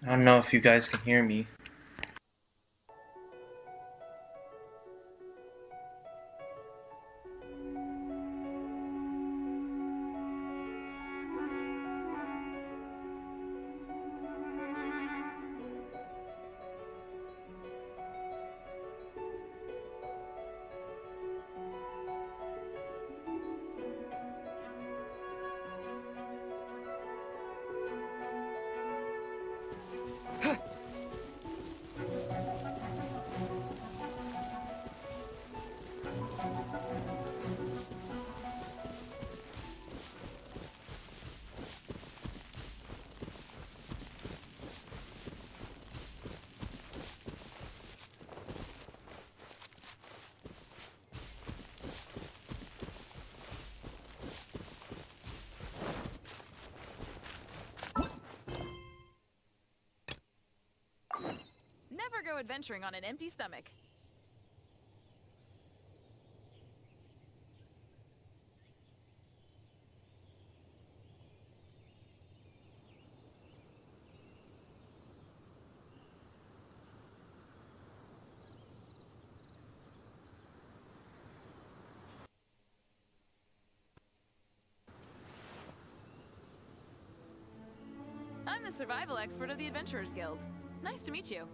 I don't know if you guys can hear me. Never go adventuring on an empty stomach. I'm the survival expert of the Adventurers Guild. Nice to meet you.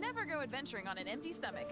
Never go adventuring on an empty stomach.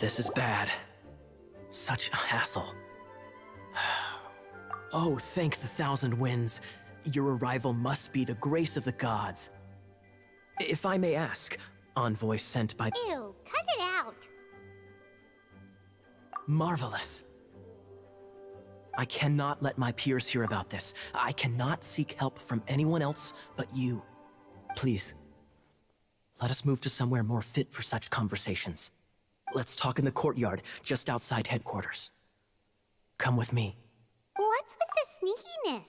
This is bad. Such a hassle. Oh, thank the thousand winds. Your arrival must be the grace of the gods. If I may ask, envoy sent by... Ew, cut it out. Marvelous. I cannot let my peers hear about this. I cannot seek help from anyone else but you. Please, let us move to somewhere more fit for such conversations. Let's talk in the courtyard, just outside headquarters. Come with me. What's with the sneakiness?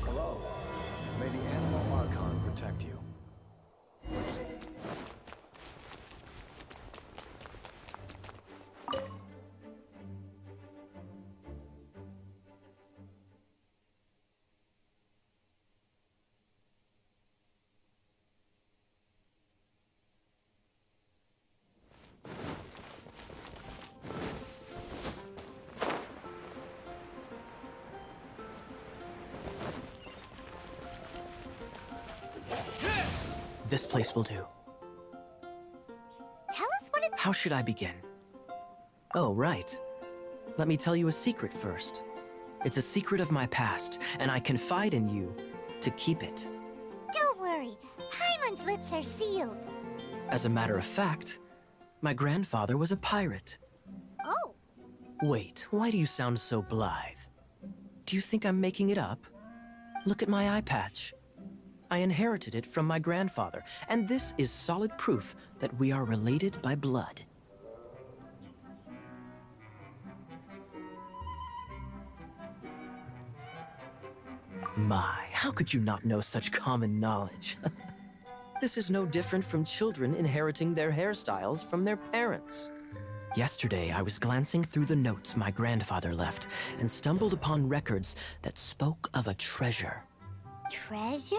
Hello. May the Animal Archon protect you. This place will do. Tell us what it... How should I begin? Oh, right. Let me tell you a secret first. It's a secret of my past, and I confide in you to keep it. Don't worry. Paimon's lips are sealed. As a matter of fact, my grandfather was a pirate. Oh, Wait, why do you sound so blithe? Do you think I'm making it up? Look at my eye patch. I inherited it from my grandfather, and this is solid proof that we are related by blood. My, how could you not know such common knowledge? This is no different from children inheriting their hairstyles from their parents. Yesterday, I was glancing through the notes my grandfather left and stumbled upon records that spoke of a treasure. treasure?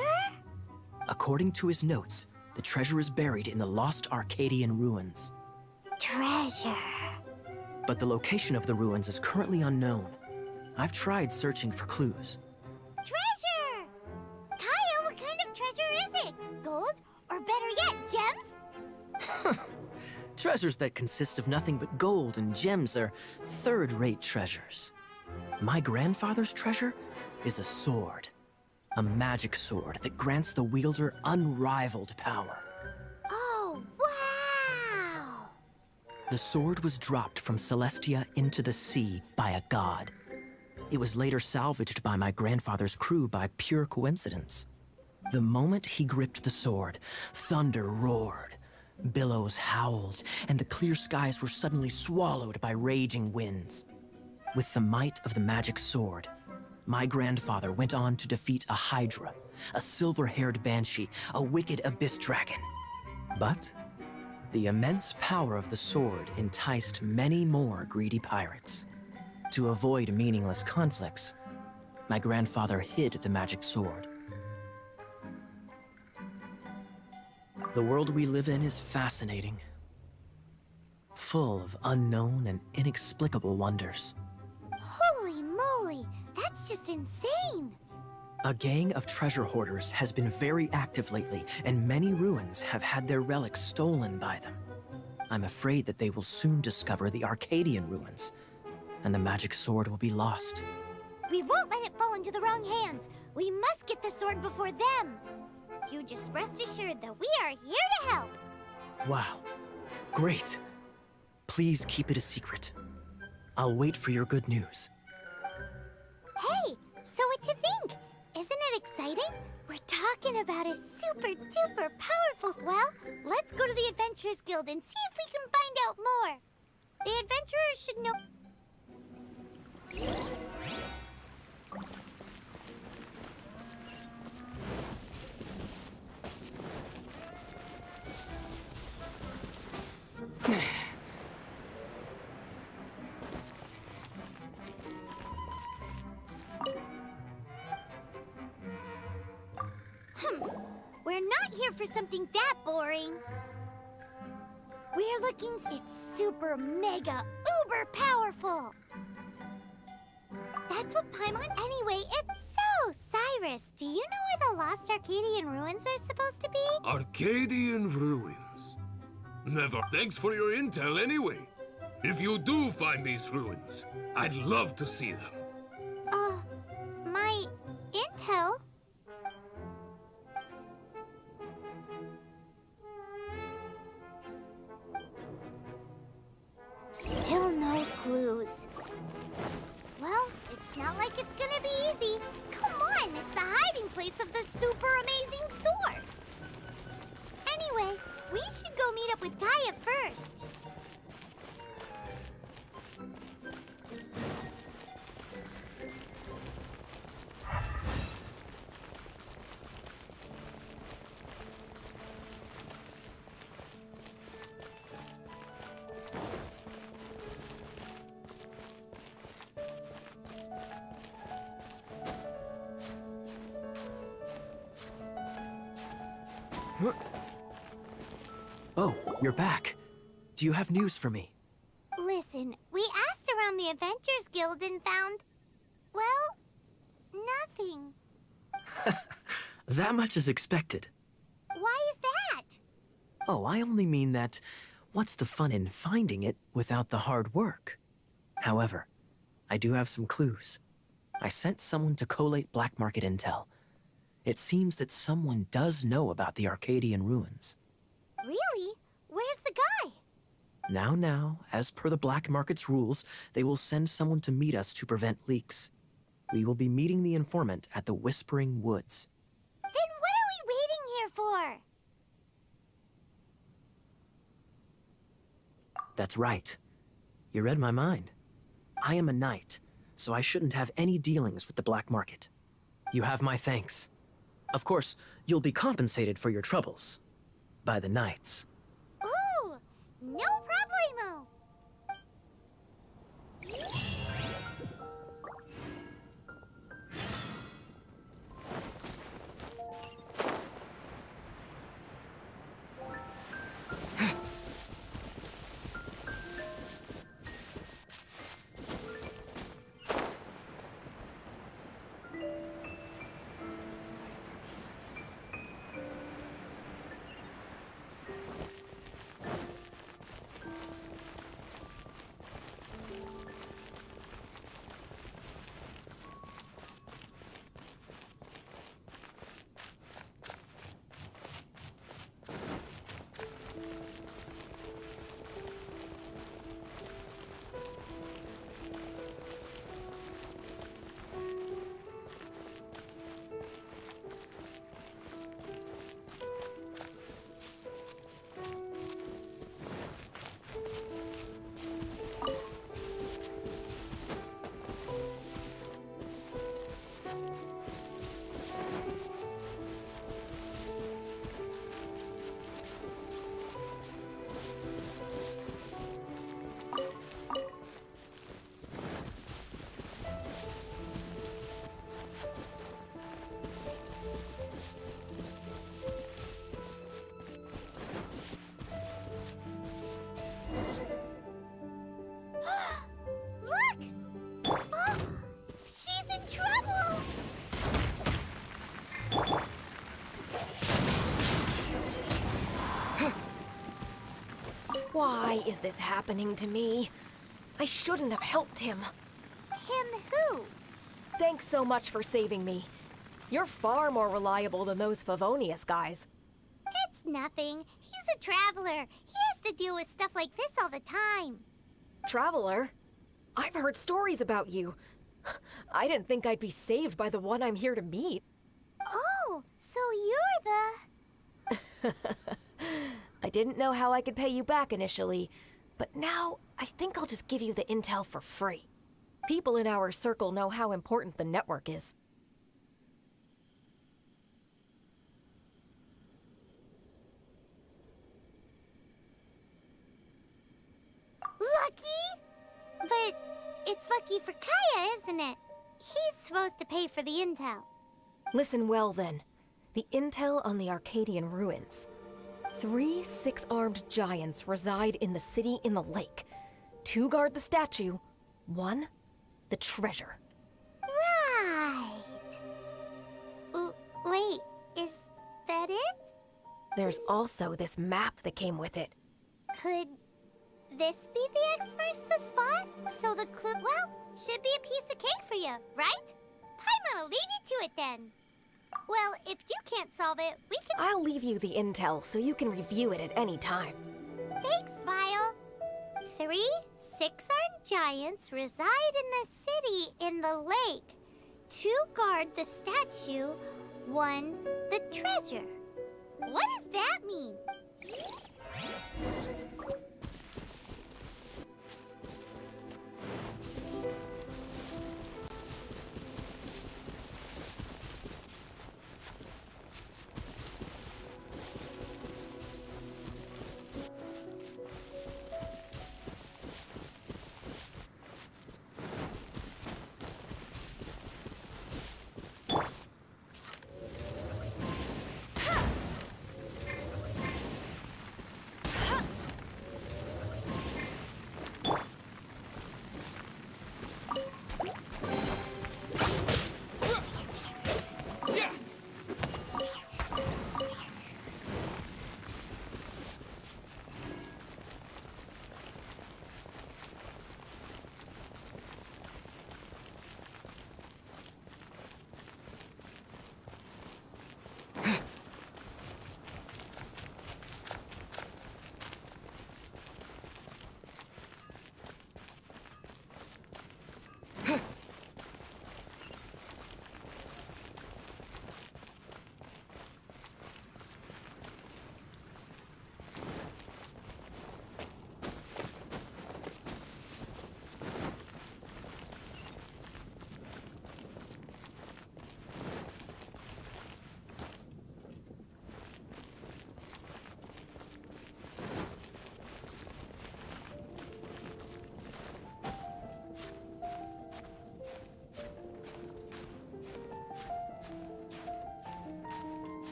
According to his notes, the treasure is buried in the lost Arcadian ruins. Treasure. But the location of the ruins is currently unknown. I've tried searching for clues. Treasure! Kyle, what kind of treasure is it? Gold? Or better yet, gems? Treasures that consist of nothing but gold and gems are third-rate treasures. My grandfather's treasure is a sword. A magic sword that grants the wielder unrivaled power. Oh, wow! The sword was dropped from Celestia into the sea by a god. It was later salvaged by my grandfather's crew by pure coincidence. The moment he gripped the sword, thunder roared, billows howled, and the clear skies were suddenly swallowed by raging winds. With the might of the magic sword, my grandfather went on to defeat a hydra, a silver-haired banshee, a wicked abyss dragon. But the immense power of the sword enticed many more greedy pirates. To avoid meaningless conflicts, my grandfather hid the magic sword. The world we live in is fascinating, full of unknown and inexplicable wonders. Holy moly! That's just insane! A gang of treasure hoarders has been very active lately, and many ruins have had their relics stolen by them. I'm afraid that they will soon discover the Arcadian ruins, and the magic sword will be lost. We won't let it fall into the wrong hands. We must get the sword before them. You just rest assured that we are here to help. Wow, great. Please keep it a secret. I'll wait for your good news. Hey, so what you think? Isn't it exciting? We're talking about a super duper powerful... Well, let's go to the Adventurers Guild and see if we can find out more. The adventurers should know... We're not here for something that boring. We're looking... It's super mega uber powerful. That's what Paimon... Anyway, it's so... Cyrus, do you know where the lost Arcadian ruins are supposed to be? Arcadian ruins. Never. Thanks for your intel anyway. If you do find these ruins, I'd love to see them. My intel? Still no clues. Well, it's not like it's gonna be easy. Come on, it's the hiding place of the super amazing sword. Anyway, we should go meet up with Gaia first. Oh, you're back. Do you have news for me? Listen, we asked around the Adventurers Guild and found, well, nothing. That much is expected. Why is that? Oh, I only mean that what's the fun in finding it without the hard work? However, I do have some clues. I sent someone to collate black market intel. It seems that someone does know about the Arcadian ruins. Really? Where's the guy? Now, as per the black market's rules, they will send someone to meet us to prevent leaks. We will be meeting the informant at the Whispering Woods. Then what are we waiting here for? That's right. You read my mind. I am a knight, so I shouldn't have any dealings with the black market. You have my thanks. Of course, you'll be compensated for your troubles. By the knights. Ooh, no problemo. Why is this happening to me? I shouldn't have helped him. Him who? Thanks so much for saving me. You're far more reliable than those Favonius guys. It's nothing. He's a traveler. He has to deal with stuff like this all the time. Traveler? I've heard stories about you. I didn't think I'd be saved by the one I'm here to meet. Oh, so you're the... I didn't know how I could pay you back initially, but now I think I'll just give you the intel for free. People in our circle know how important the network is. Lucky? But it's lucky for Kaya, isn't it? He's supposed to pay for the intel. Listen well then. The intel on the Arcadian ruins. 3 6-armed giants reside in the city in the lake. 2 guard the statue, 1 the treasure. Right. Wait, is that it? There's also this map that came with it. Could this be the X marks the spot? So the clue, well, should be a piece of cake for you, right? Paimon'll leave you to it then. Well, if you can't solve it, we can... I'll leave you the intel so you can review it at any time. Thanks, Vile. 3 six-armed giants reside in the city in the lake. 2 guard the statue, 1 the treasure. What does that mean?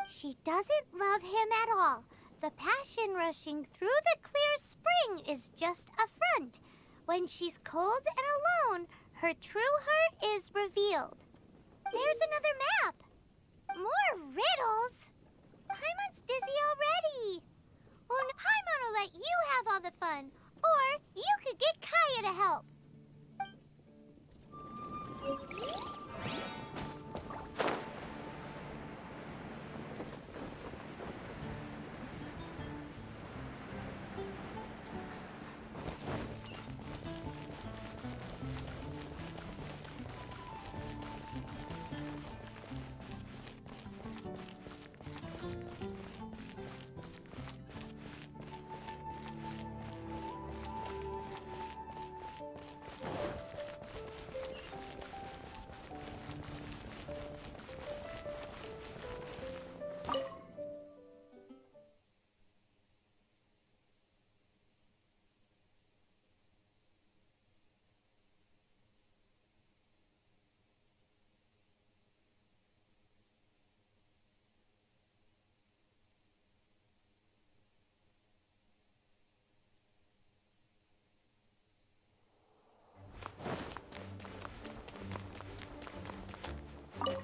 She doesn't love him at all. The passion rushing through the clear spring is just a front. When she's cold and alone, her true heart is revealed. There's another map. More riddles. Paimon's dizzy already. Well, Paimon will let you have all the fun. Or you could get Kaya to help.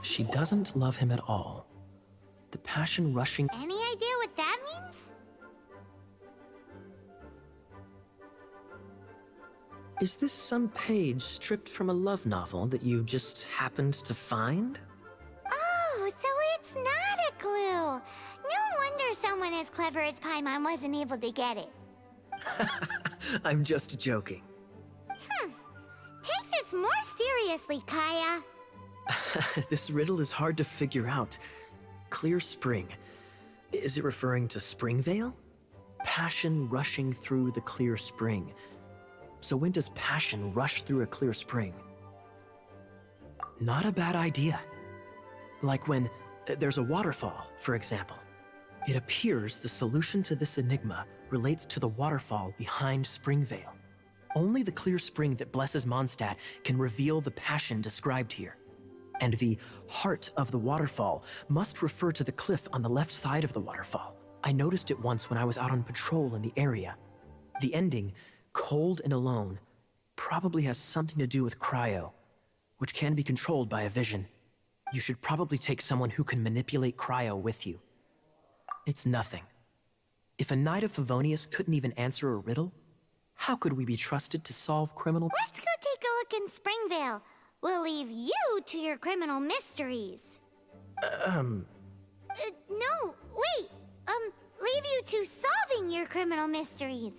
She doesn't love him at all. The passion rushing... Any idea what that means? Is this some page stripped from a love novel that you just happened to find? Oh, so it's not a clue. No wonder someone as clever as Paimon wasn't able to get it. I'm just joking. Take this more seriously, Kaya. This riddle is hard to figure out. Clear spring. Is it referring to Springvale? Passion rushing through the clear spring. So when does passion rush through a clear spring? Not a bad idea. Like when there's a waterfall, for example. It appears the solution to this enigma relates to the waterfall behind Springvale. Only the clear spring that blesses Mondstadt can reveal the passion described here. And the heart of the waterfall must refer to the cliff on the left side of the waterfall. I noticed it once when I was out on patrol in the area. The ending, cold and alone, probably has something to do with cryo, which can be controlled by a vision. You should probably take someone who can manipulate cryo with you. It's nothing. If a Knight of Favonius couldn't even answer a riddle, how could we be trusted to solve criminal— Let's go take a look in Springvale. We'll leave you to your criminal mysteries. No, wait. Leave you to solving your criminal mysteries.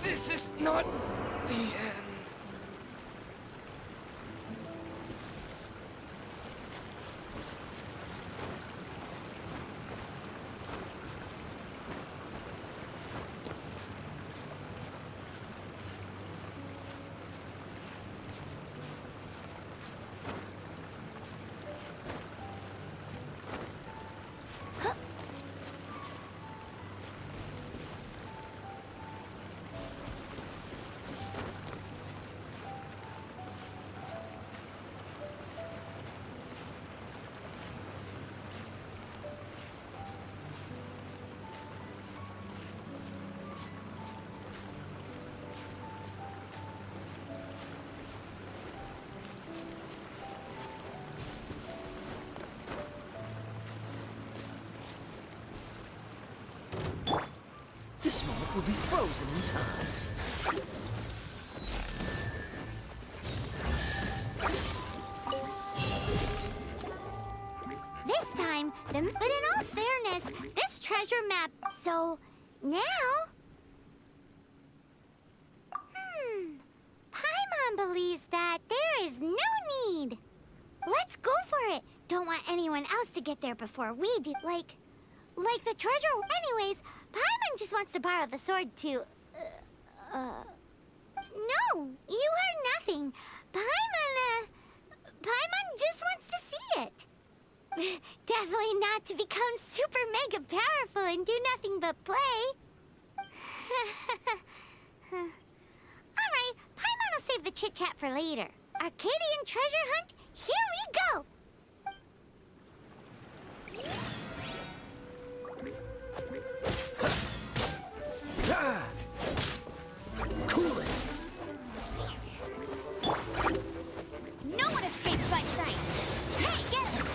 This is not the end. This moment will be frozen in time. This time, but in all fairness, this treasure map, so now... Paimon believes that there is no need. Let's go for it. Don't want anyone else to get there before we do. Like the treasure. Anyways, Paimon just wants to borrow the sword to... No, you heard nothing. Paimon just wants to see it. Definitely not to become super mega powerful and do nothing but play. Alright, Paimon will save the chit-chat for later. Arcadian treasure hunt, here we go! Cool it! No one escapes my sights! Hey, get him!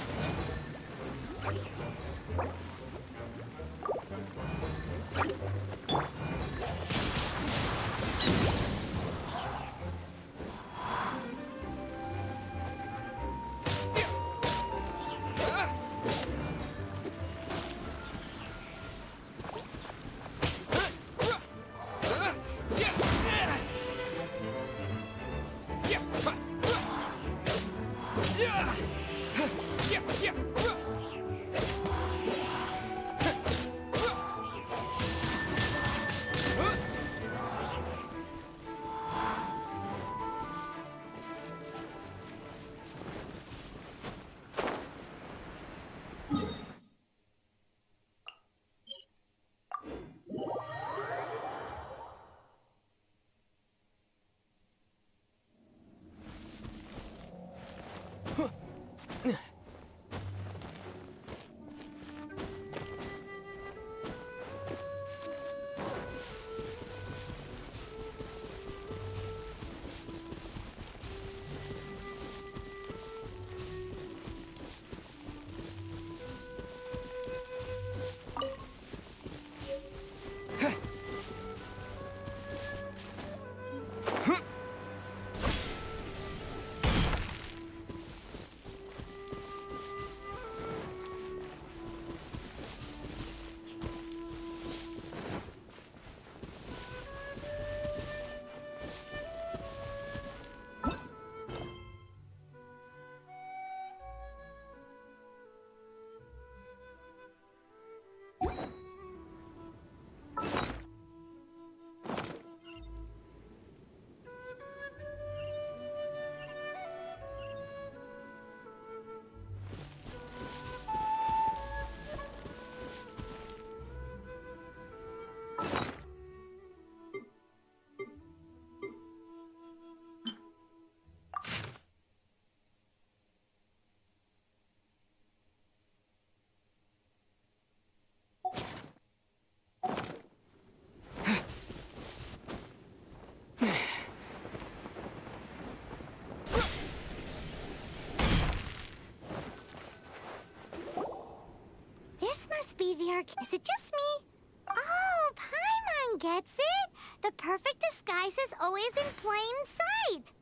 Is it just me? Oh, Paimon gets it. The perfect disguise is always in plain sight.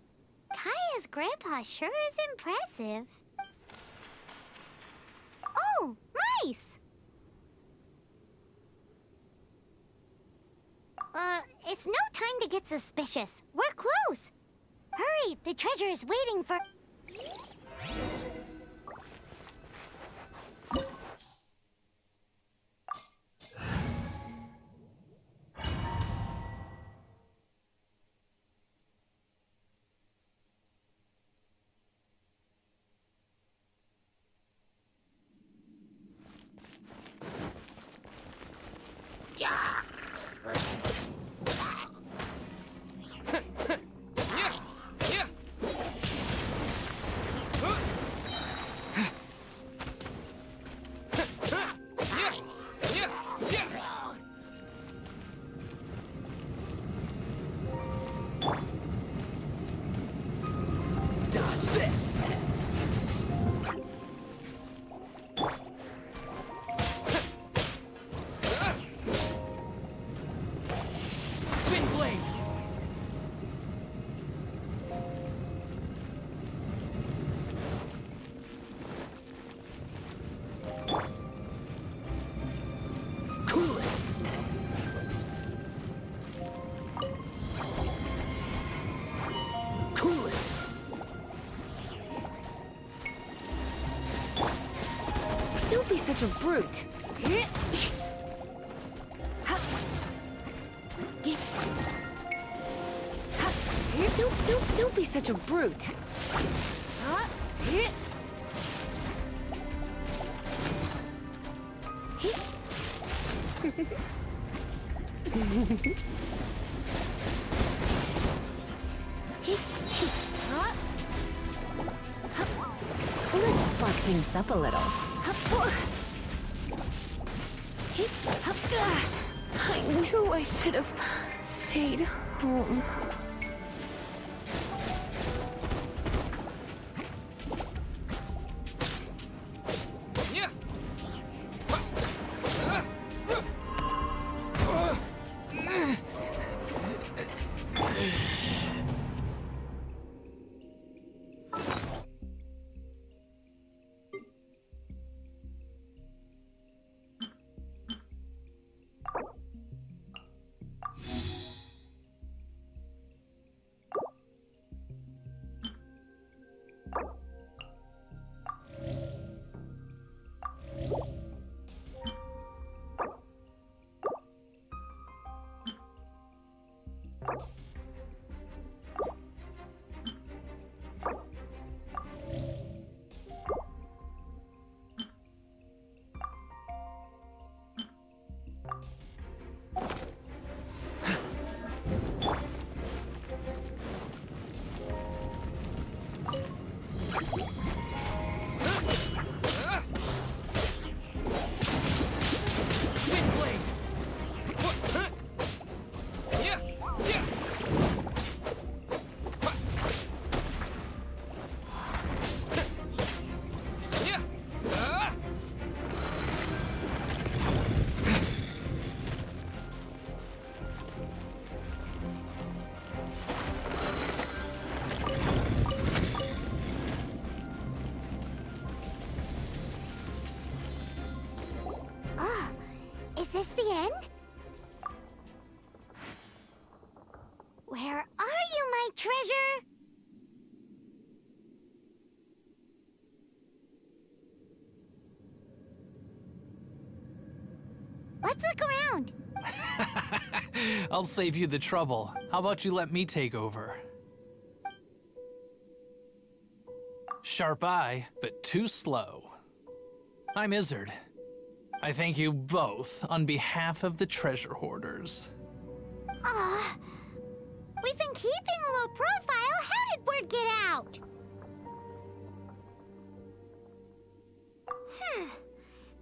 Kaya's grandpa sure is impressive. Oh, mice! It's no time to get suspicious. We're close. Hurry, the treasure is waiting for... Dodge this! Wind blade! Cool it! Cool it! Don't be such a brute. Don't be such a brute. Let's spark things up a little. I knew I should have stayed home. Is this the end? Where are you, my treasure? Let's look around. I'll save you the trouble. How about you let me take over? Sharp eye, but too slow. I'm Izzard. I thank you both on behalf of the treasure hoarders. We've been keeping a low profile. How did word get out?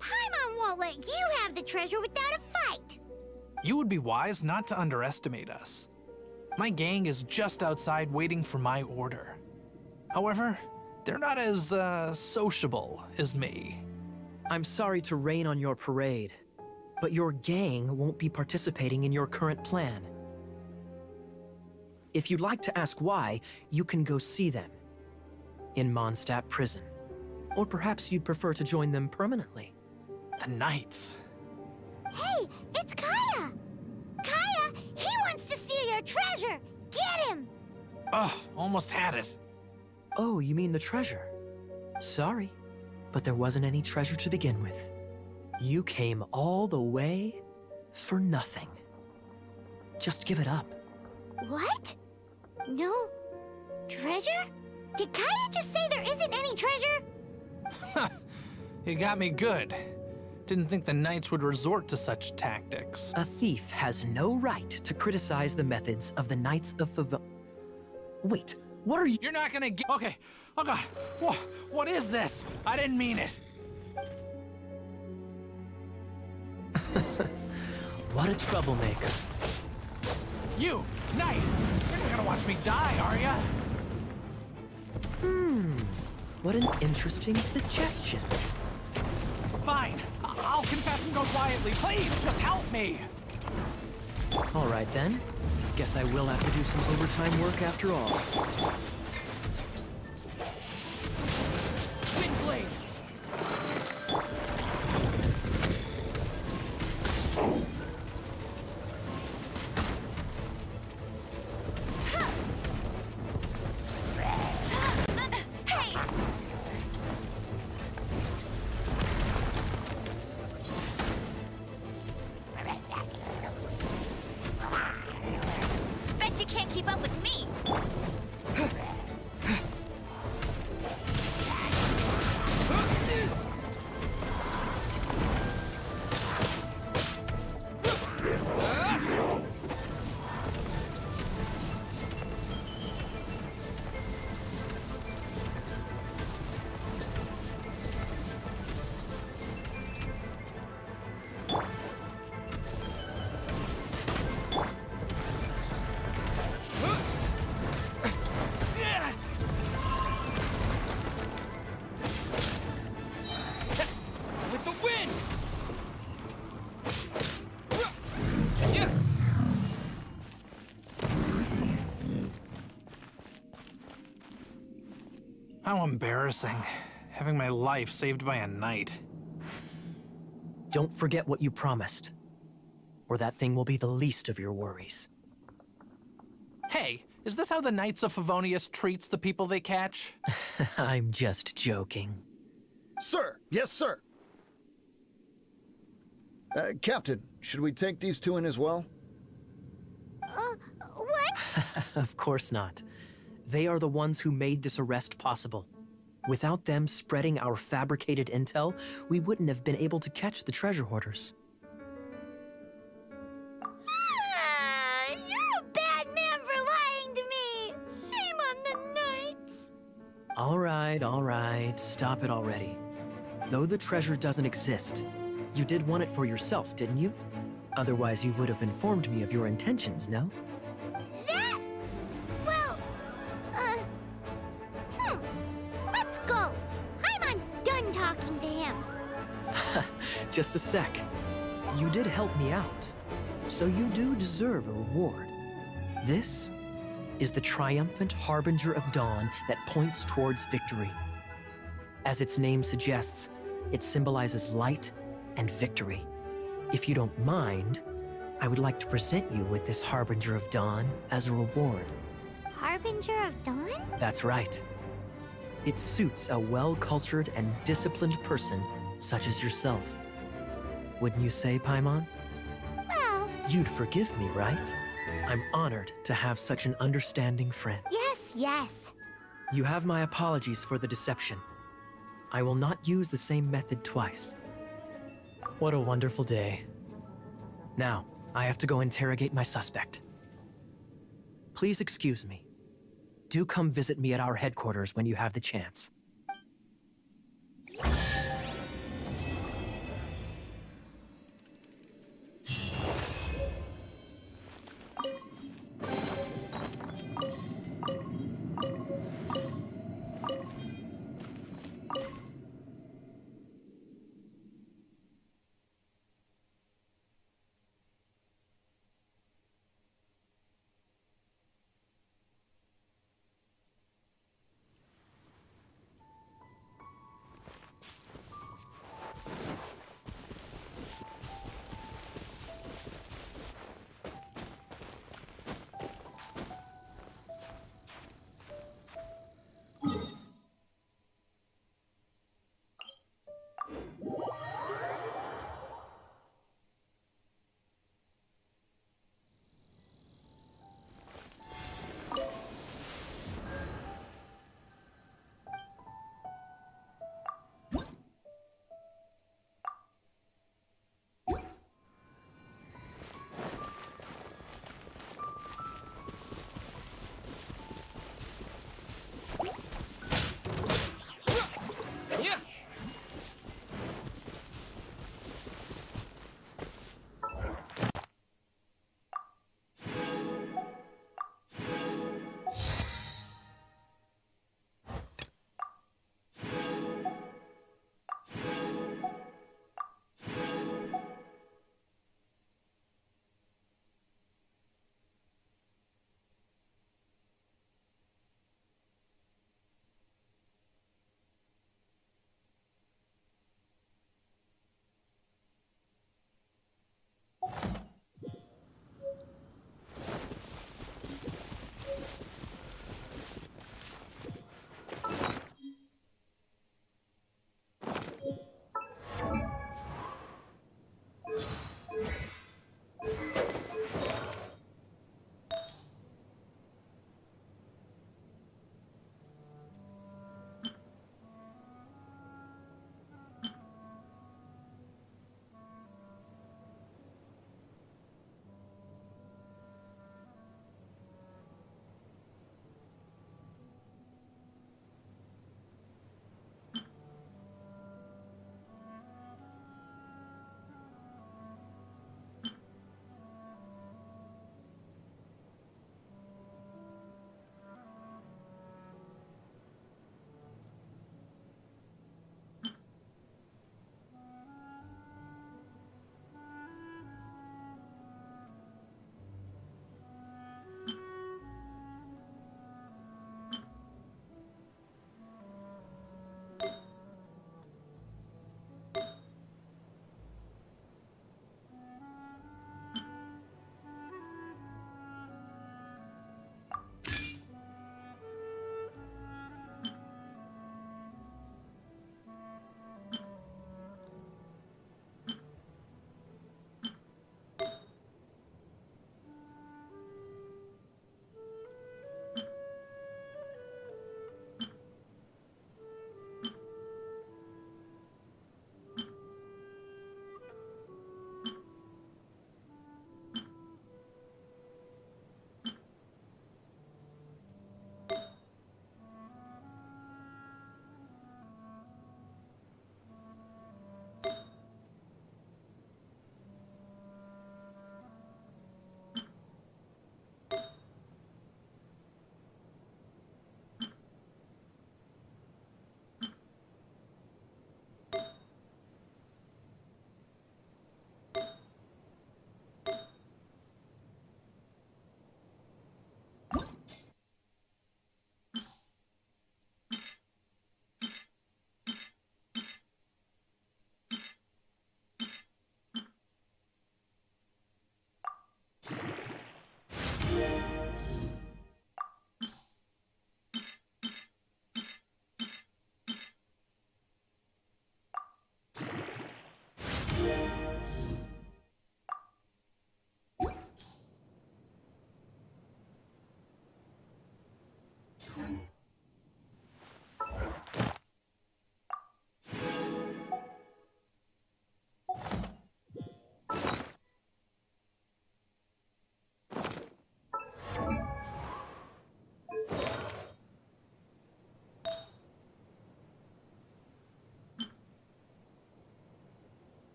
Paimon won't let you have the treasure without a fight. You would be wise not to underestimate us. My gang is just outside waiting for my order. However, they're not as, sociable as me. I'm sorry to rain on your parade, but your gang won't be participating in your current plan. If you'd like to ask why, you can go see them in Mondstadt prison. Or perhaps you'd prefer to join them permanently. The Knights. Hey, it's Kaya! Kaya, he wants to steal your treasure! Get him! Ugh, almost had it. Oh, you mean the treasure? Sorry, but there wasn't any treasure to begin with. You came all the way for nothing. Just give it up. What? No treasure? Did Kaya just say there isn't any treasure? You got me good. Didn't think the Knights would resort to such tactics. A thief has no right to criticize the methods of the Knights of Favon. Wait, what are you— You're not gonna get— Okay. Oh god. What is this? I didn't mean it. What a troublemaker. You, Knight! You're not gonna watch me die, are ya? What an interesting suggestion. Fine. I'll confess and go quietly. Please, just help me! All right then. Guess I will have to do some overtime work after all. Windblade! Bet you can't keep up with me! With the wind! How embarrassing. Having my life saved by a knight. Don't forget what you promised, or that thing will be the least of your worries. Hey, is this how the Knights of Favonius treats the people they catch? I'm just joking. Sir! Yes, sir! Captain, should we take these two in as well? What? Of course not. They are the ones who made this arrest possible. Without them spreading our fabricated intel, we wouldn't have been able to catch the treasure hoarders. You're a bad man for lying to me! Shame on the Knights! All right, stop it already. Though the treasure doesn't exist, you did want it for yourself, didn't you? Otherwise, you would have informed me of your intentions, no? That... Well... Let's go! Paimon's done talking to him. Just a sec. You did help me out, so you do deserve a reward. This is the triumphant harbinger of dawn that points towards victory. As its name suggests, it symbolizes light and victory. If you don't mind, I would like to present you with this harbinger of dawn as a reward. Harbinger of Dawn? That's right. It suits a well-cultured and disciplined person such as yourself. Wouldn't you say, Paimon? Well... You'd forgive me, right? I'm honored to have such an understanding friend. Yes. You have my apologies for the deception. I will not use the same method twice. What a wonderful day. Now, I have to go interrogate my suspect. Please excuse me. Do come visit me at our headquarters when you have the chance.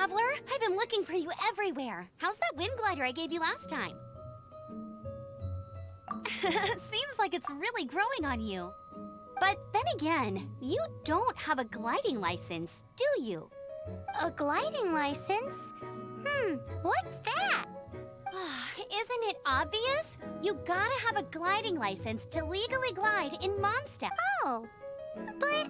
traveler. I've been looking for you everywhere. How's that wind glider I gave you last time? Seems like it's really growing on you. But then again, you don't have a gliding license, do you? A gliding license? What's that? Isn't it obvious? You gotta have a gliding license to legally glide in Mondstadt. Oh, but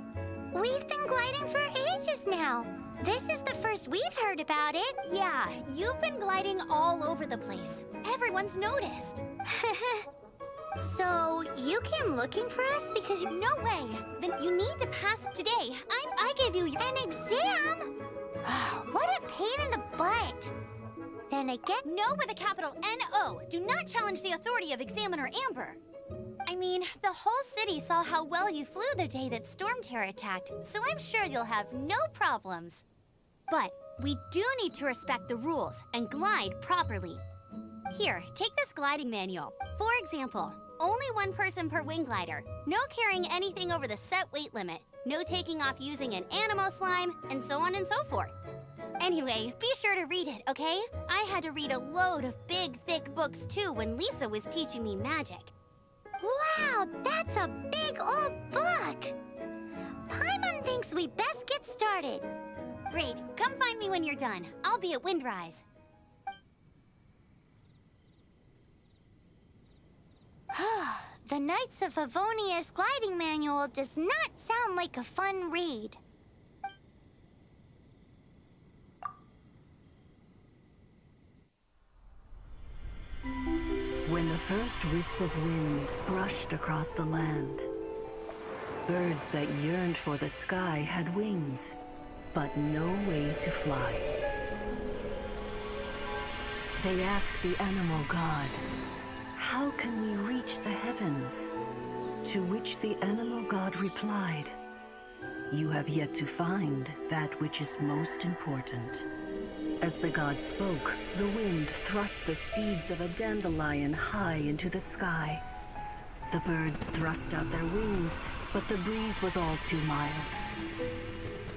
we've been gliding for ages now. This is the first we've heard about it. Yeah, you've been gliding all over the place. Everyone's noticed. So, you came looking for us because you... No way! Then you need to pass today. I gave you an exam! What a pain in the butt! Then again... No with a capital N-O. Do not challenge the authority of Examiner Amber. I mean, the whole city saw how well you flew the day that Storm Terror attacked, so I'm sure you'll have no problems. But we do need to respect the rules and glide properly. Here, take this gliding manual. For example, only one person per wing glider, no carrying anything over the set weight limit, no taking off using an animo slime, and so on and so forth. Anyway, be sure to read it, okay? I had to read a load of big, thick books too when Lisa was teaching me magic. Wow, that's a big old book! Paimon thinks we best get started. Great, come find me when you're done. I'll be at Windrise. The Knights of Favonia's gliding manual does not sound like a fun read. When the first wisp of wind brushed across the land, birds that yearned for the sky had wings, but no way to fly. They asked the animal god, "How can we reach the heavens?" To which the animal god replied, "You have yet to find that which is most important." As the god spoke, the wind thrust the seeds of a dandelion high into the sky. The birds thrust out their wings, but the breeze was all too mild,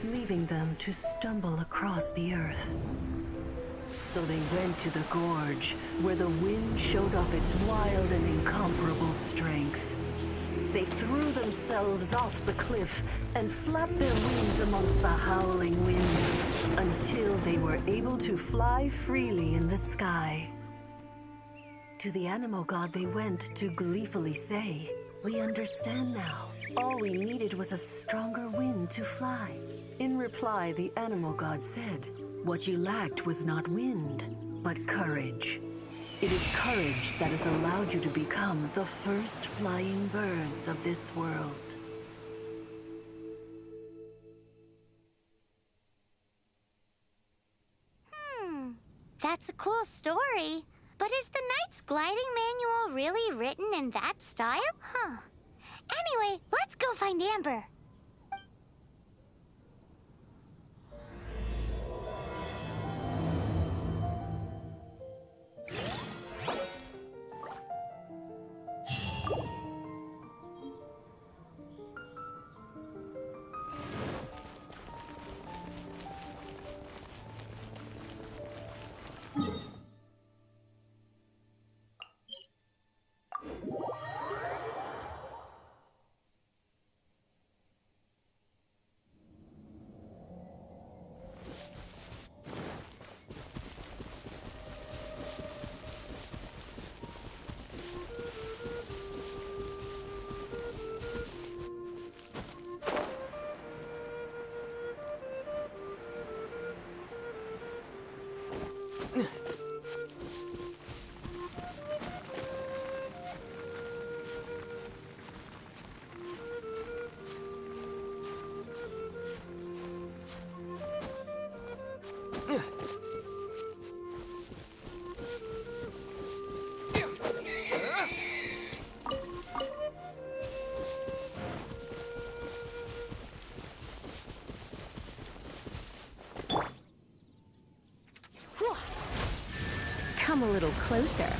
leaving them to stumble across the earth. So they went to the gorge, where the wind showed off its wild and incomparable strength. They threw themselves off the cliff and flapped their wings amongst the howling winds until they were able to fly freely in the sky. To the animal god they went to gleefully say, "We understand now. All we needed was a stronger wind to fly." In reply, the animal god said, "What you lacked was not wind, but courage. It is courage that has allowed you to become the first flying birds of this world." That's a cool story. But is the Knight's gliding manual really written in that style? Anyway, let's go find Amber. Come a little closer.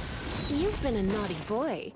You've been a naughty boy.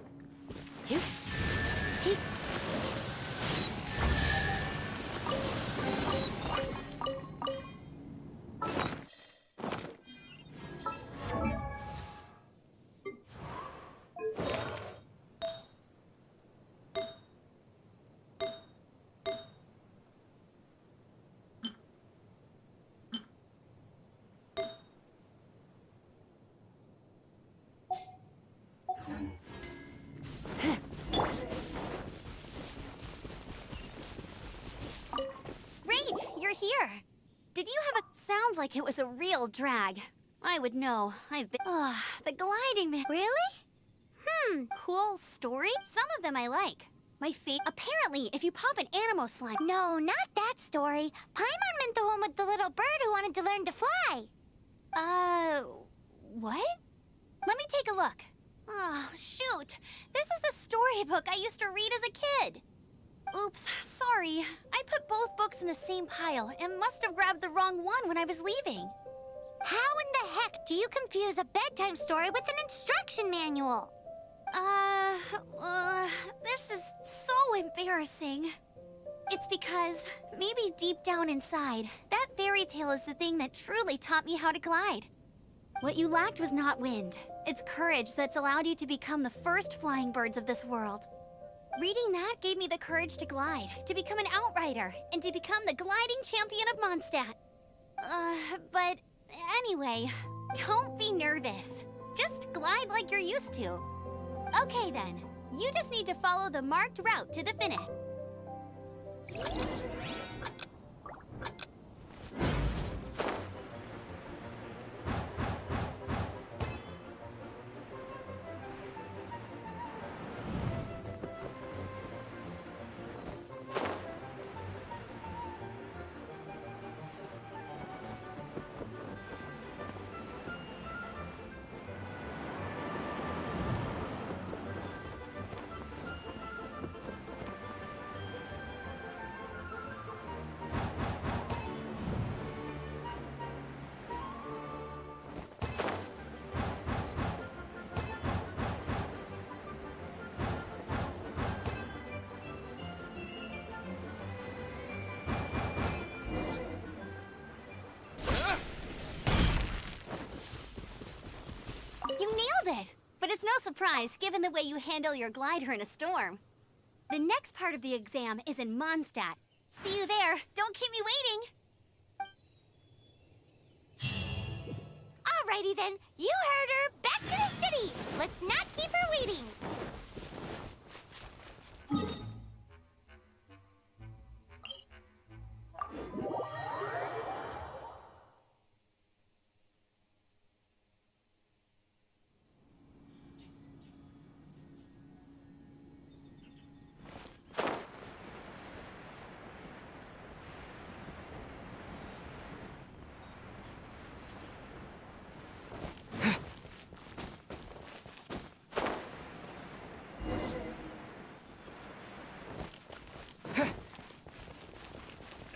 here. Did you have a... Sounds like it was a real drag. I would know. I've been... Ugh, the gliding man... Really? Cool story? Some of them I like. My fate... Apparently, if you pop an Animo slime... No, not that story. Paimon meant the one with the little bird who wanted to learn to fly. What? Let me take a look. Oh, shoot. This is the storybook I used to read as a kid. Oops, sorry. I put both books in the same pile and must have grabbed the wrong one when I was leaving. How in the heck do you confuse a bedtime story with an instruction manual? This is so embarrassing. It's because, maybe deep down inside, that fairy tale is the thing that truly taught me how to glide. What you lacked was not wind. It's courage that's allowed you to become the first flying birds of this world. Reading that gave me the courage to glide, to become an outrider, and to become the gliding champion of Mondstadt. But anyway, don't be nervous. Just glide like you're used to. Okay then, you just need to follow the marked route to the finish. You nailed it! But it's no surprise, given the way you handle your glider in a storm. The next part of the exam is in Mondstadt. See you there. Don't keep me waiting. Alrighty then. You heard her. Back to the city. Let's not keep her waiting.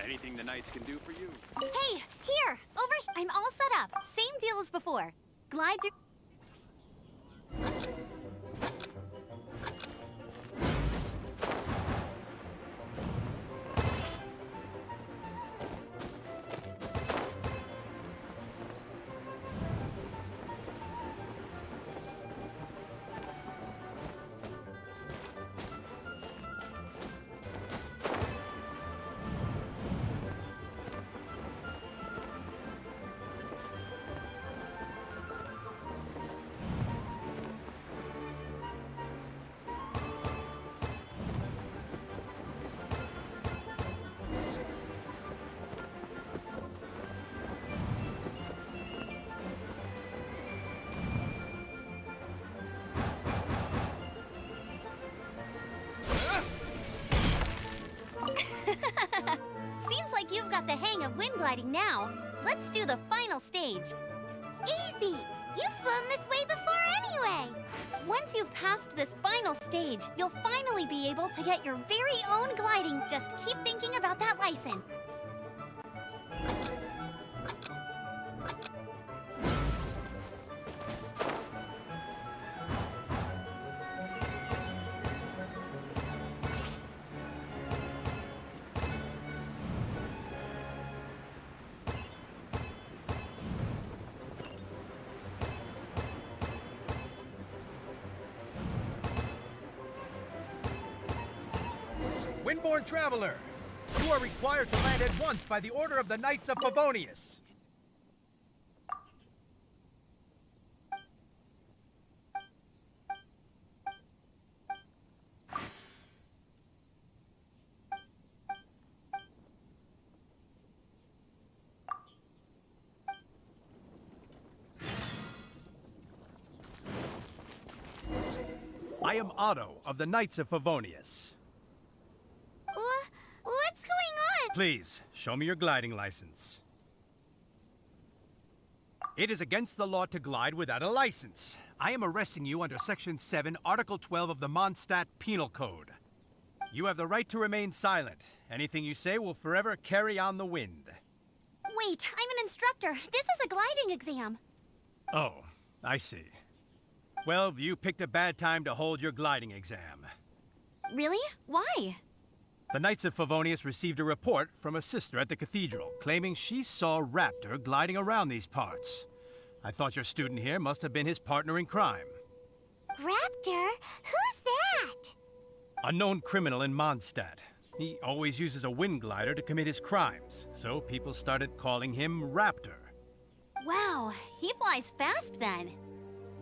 Anything the Knights can do for you? Hey, here, over. I'm all set up. Same deal as before. Glide through. Seems like you've got the hang of wind gliding now. Let's do the final stage. Easy! You've flown this way before anyway! Once you've passed this final stage, you'll finally be able to get your very own gliding. Just keep thinking about that license. Windborne Traveler, you are required to land at once by the order of the Knights of Favonius. I am Otto of the Knights of Favonius. What's going on? Please, show me your gliding license. It is against the law to glide without a license. I am arresting you under Section 7, Article 12 of the Mondstadt Penal Code. You have the right to remain silent. Anything you say will forever carry on the wind. Wait, I'm an instructor. This is a gliding exam. Oh, I see. Well, you picked a bad time to hold your gliding exam. Really? Why? The Knights of Favonius received a report from a sister at the cathedral claiming she saw Raptor gliding around these parts. I thought your student here must have been his partner in crime. Raptor? Who's that? A known criminal in Mondstadt. He always uses a wind glider to commit his crimes, so people started calling him Raptor. Wow, he flies fast then.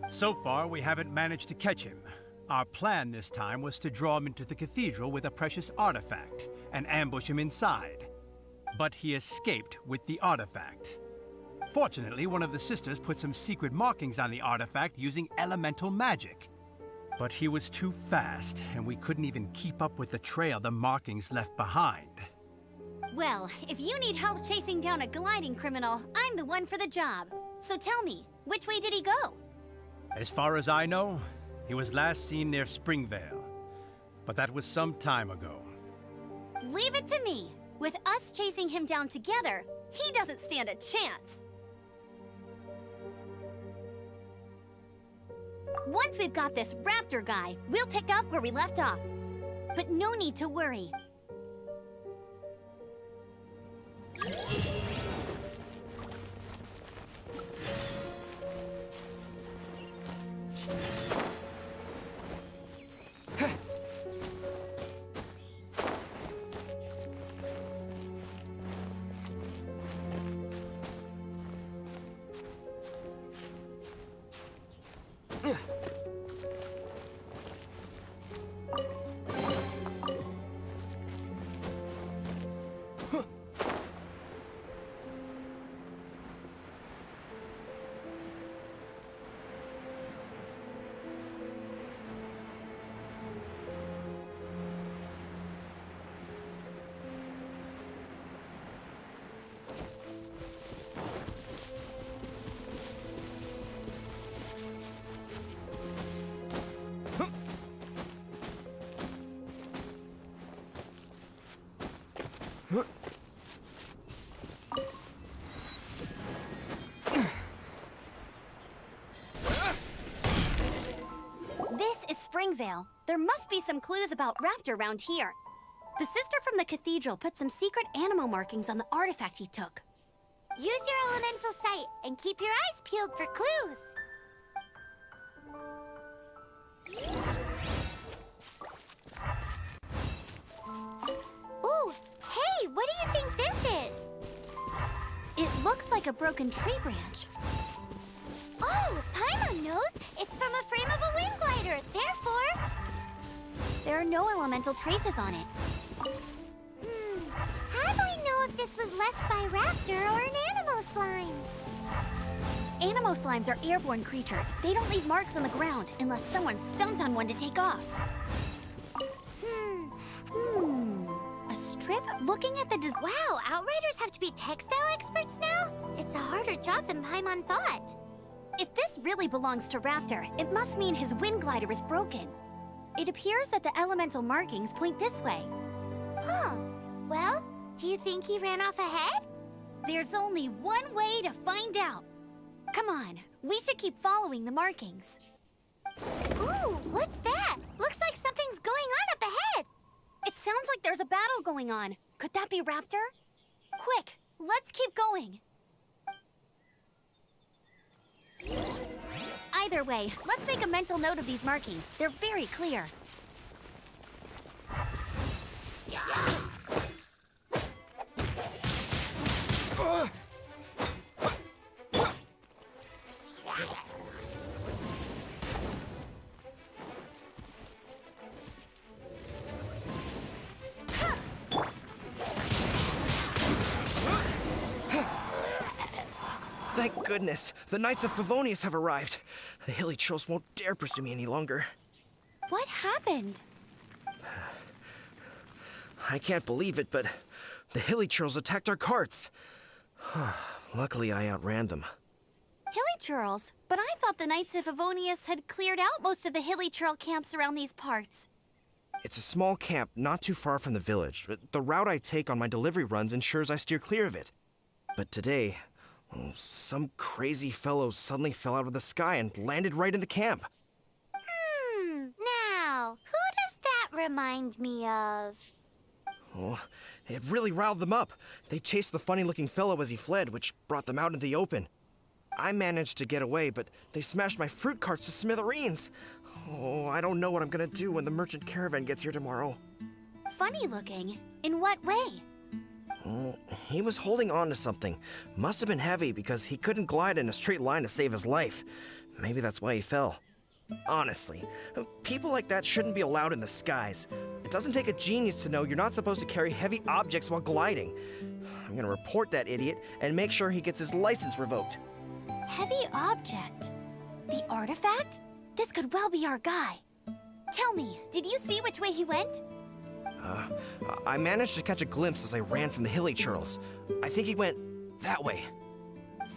So far, we haven't managed to catch him. Our plan this time was to draw him into the cathedral with a precious artifact and ambush him inside. But he escaped with the artifact. Fortunately, one of the sisters put some secret markings on the artifact using elemental magic. But he was too fast, and we couldn't even keep up with the trail the markings left behind. Well, if you need help chasing down a gliding criminal, I'm the one for the job. So tell me, which way did he go? As far as I know, he was last seen near Springvale. But that was some time ago. Leave it to me. With us chasing him down together, he doesn't stand a chance. Once we've got this Raptor guy, we'll pick up where we left off. But no need to worry. This is Springvale. There must be some clues about Raptor around here. The sister from the cathedral put some secret animal markings on the artifact he took. Use your elemental sight and keep your eyes peeled for clues. Ooh, hey, what do you think this is? It looks like a broken tree branch. Oh, Paimon knows. It's from a frame of a wind glider. Therefore, there are no elemental traces on it. How do we know if this was left by Raptor or an animal slime? Animal slimes are airborne creatures. They don't leave marks on the ground unless someone stomped on one to take off. A strip? Looking at the wow, Outriders have to be textile experts now? It's a harder job than Paimon thought. If this really belongs to Raptor, it must mean his wind glider is broken. It appears that the elemental markings point this way. Huh. Well, do you think he ran off ahead? There's only one way to find out. Come on, we should keep following the markings. Ooh, what's that? Looks like something's going on up ahead. It sounds like there's a battle going on. Could that be Raptor? Quick, let's keep going. Either way, let's make a mental note of these markings. They're very clear. Thank goodness, the Knights of Favonius have arrived. The hilly trolls won't dare pursue me any longer. What happened? I can't believe it, but the hilly churls attacked our carts. Luckily, I outran them. Hilly churls? But I thought the Knights of Favonius had cleared out most of the hilly churl camps around these parts. It's a small camp not too far from the village. The route I take on my delivery runs ensures I steer clear of it. But today, some crazy fellow suddenly fell out of the sky and landed right in the camp. Now, who does that remind me of? Oh, it really riled them up. They chased the funny-looking fellow as he fled, which brought them out into the open. I managed to get away, but they smashed my fruit carts to smithereens. Oh, I don't know what I'm gonna do when the merchant caravan gets here tomorrow. Funny looking? In what way? Oh, he was holding on to something. Must have been heavy because he couldn't glide in a straight line to save his life. Maybe that's why he fell. Honestly, people like that shouldn't be allowed in the skies. It doesn't take a genius to know you're not supposed to carry heavy objects while gliding. I'm gonna report that idiot and make sure he gets his license revoked. Heavy object? The artifact? This could well be our guy. Tell me, did you see which way he went? I managed to catch a glimpse as I ran from the hilly churls. I think he went that way.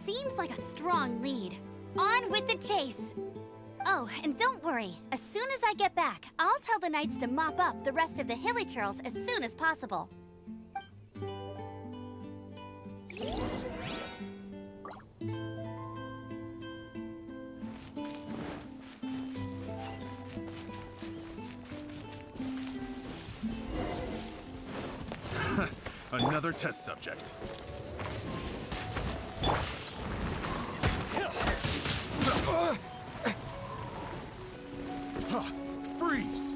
Seems like a strong lead. On with the chase! Oh, and don't worry. As soon as I get back, I'll tell the Knights to mop up the rest of the hilly churls as soon as possible. Another test subject. Freeze!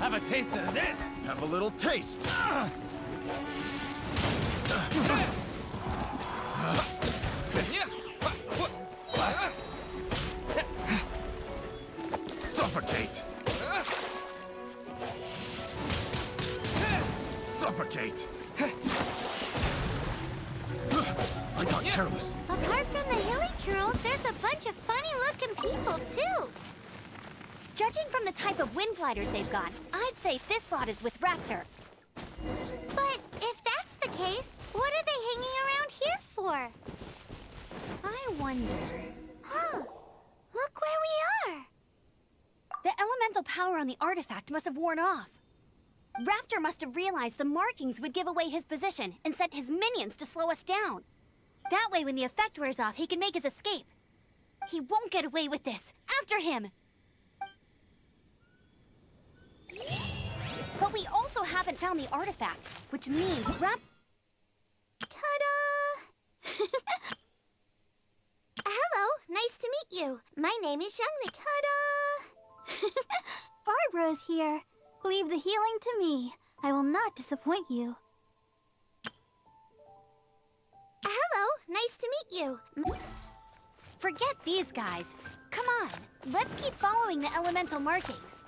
Have a taste of this! Have a little taste! Suffocate! Suffocate! I got careless. Apart from the hilly churls, there's a bunch of funny-looking people, too. Judging from the type of wind gliders they've got, I'd say this lot is with Raptor. But if that's the case, what are they hanging around here for? I wonder... Huh. Look where we are. The elemental power on the artifact must have worn off. Raptor must have realized the markings would give away his position and sent his minions to slow us down. That way, when the effect wears off, he can make his escape. He won't get away with this. After him! But we also haven't found the artifact, which means Ta-da! Hello, nice to meet you. My name is Xiangli. Ta-da! Barbara's here. Leave the healing to me. I will not disappoint you. Hello, nice to meet you. Forget these guys. Come on, let's keep following the elemental markings.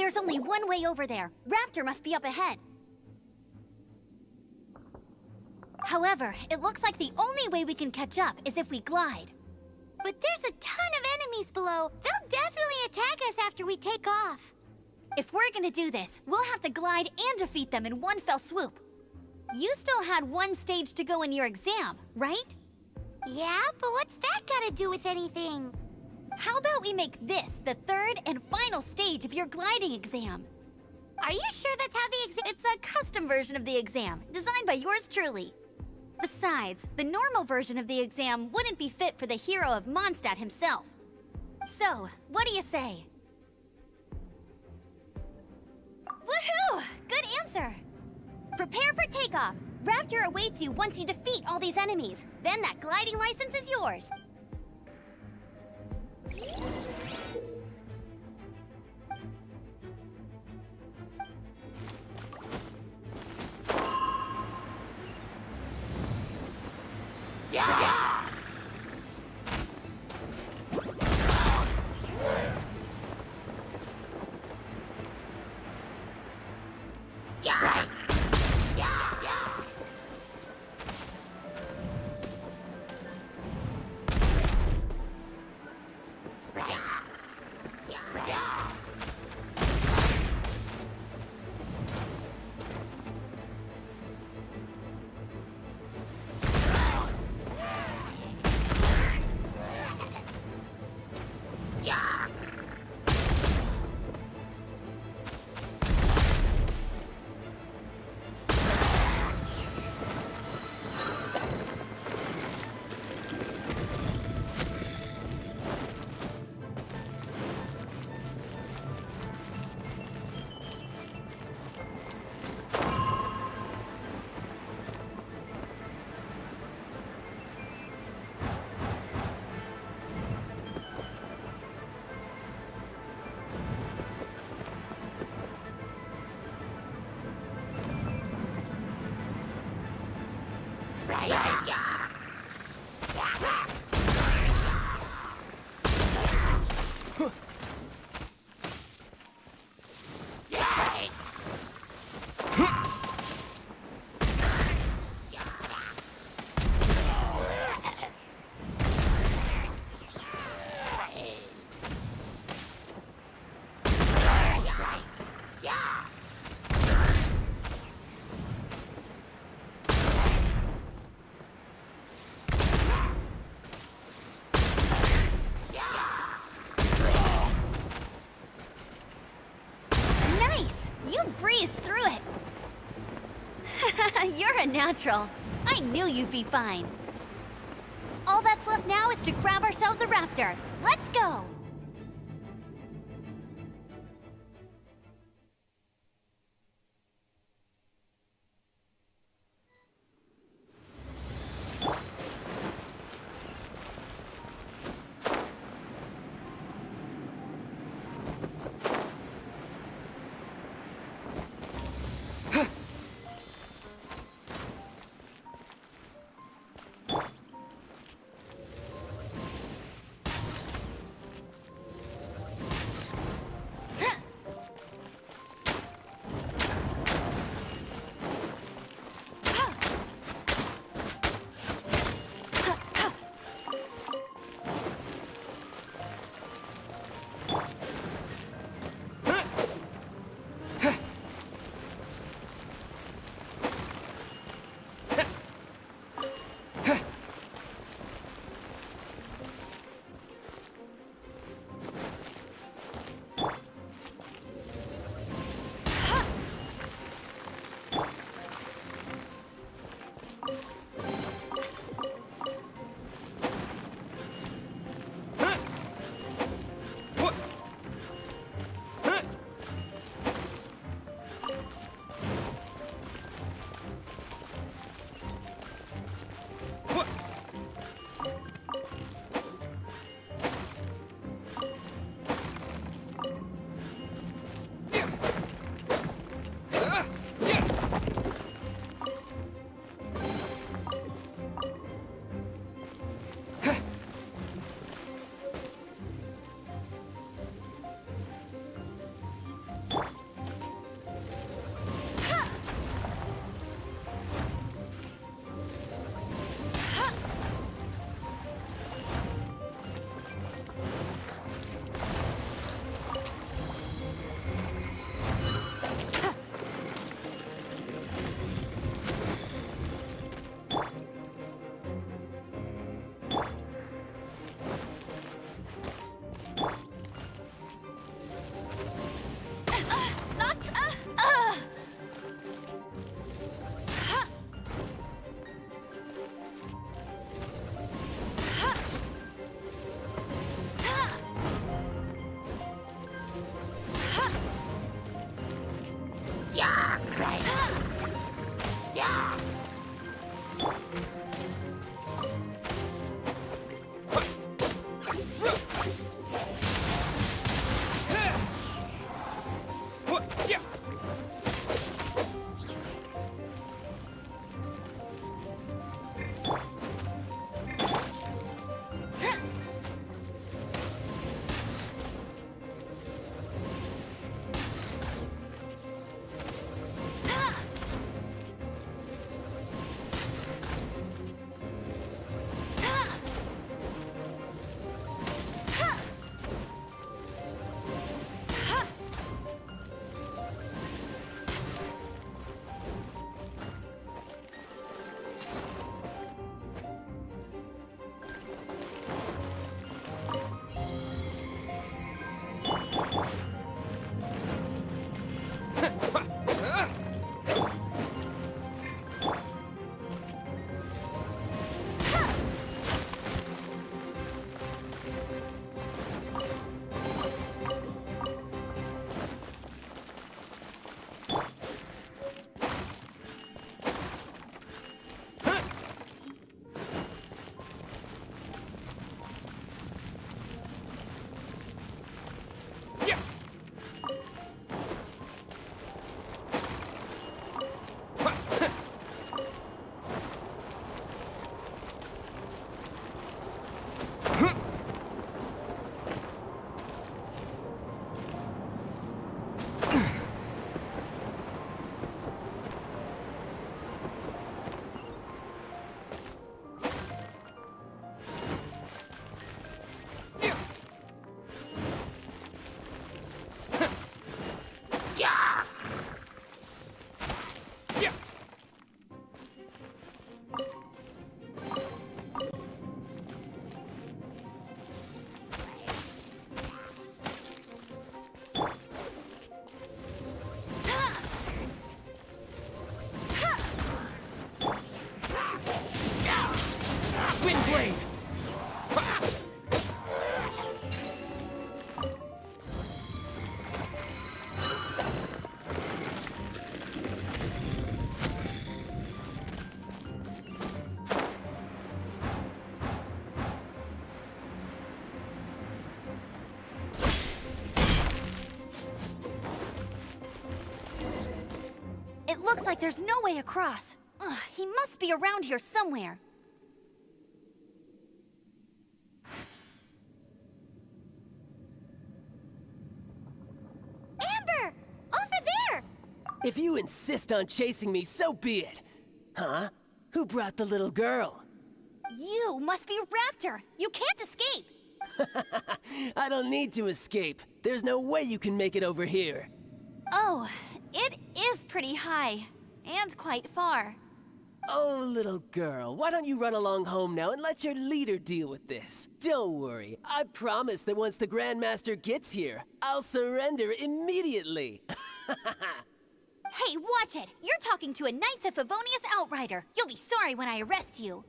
There's only one way over there. Raptor must be up ahead. However, it looks like the only way we can catch up is if we glide. But there's a ton of enemies below. They'll definitely attack us after we take off. If we're gonna do this, we'll have to glide and defeat them in one fell swoop. You still had one stage to go in your exam, right? Yeah, but what's that gotta do with anything? How about we make this the third and final stage of your gliding exam? Are you sure that's how the exam— It's a custom version of the exam, designed by yours truly. Besides, the normal version of the exam wouldn't be fit for the hero of Mondstadt himself. So, what do you say? Woohoo! Good answer! Prepare for takeoff. Raptor awaits you once you defeat all these enemies. Then that gliding license is yours. You're a natural. I knew you'd be fine. All that's left now is to grab ourselves a raptor. Let's go! It looks like there's no way across. Ugh, he must be around here somewhere. Amber! Over there! If you insist on chasing me, so be it. Huh? Who brought the little girl? You must be Raptor. You can't escape. I don't need to escape. There's no way you can make it over here. Oh, it is pretty high. And quite far. Oh, little girl, why don't you run along home now and let your leader deal with this? Don't worry, I promise that once the Grandmaster gets here, I'll surrender immediately. Hey, watch it! You're talking to a Knights of Favonius outrider. You'll be sorry when I arrest you.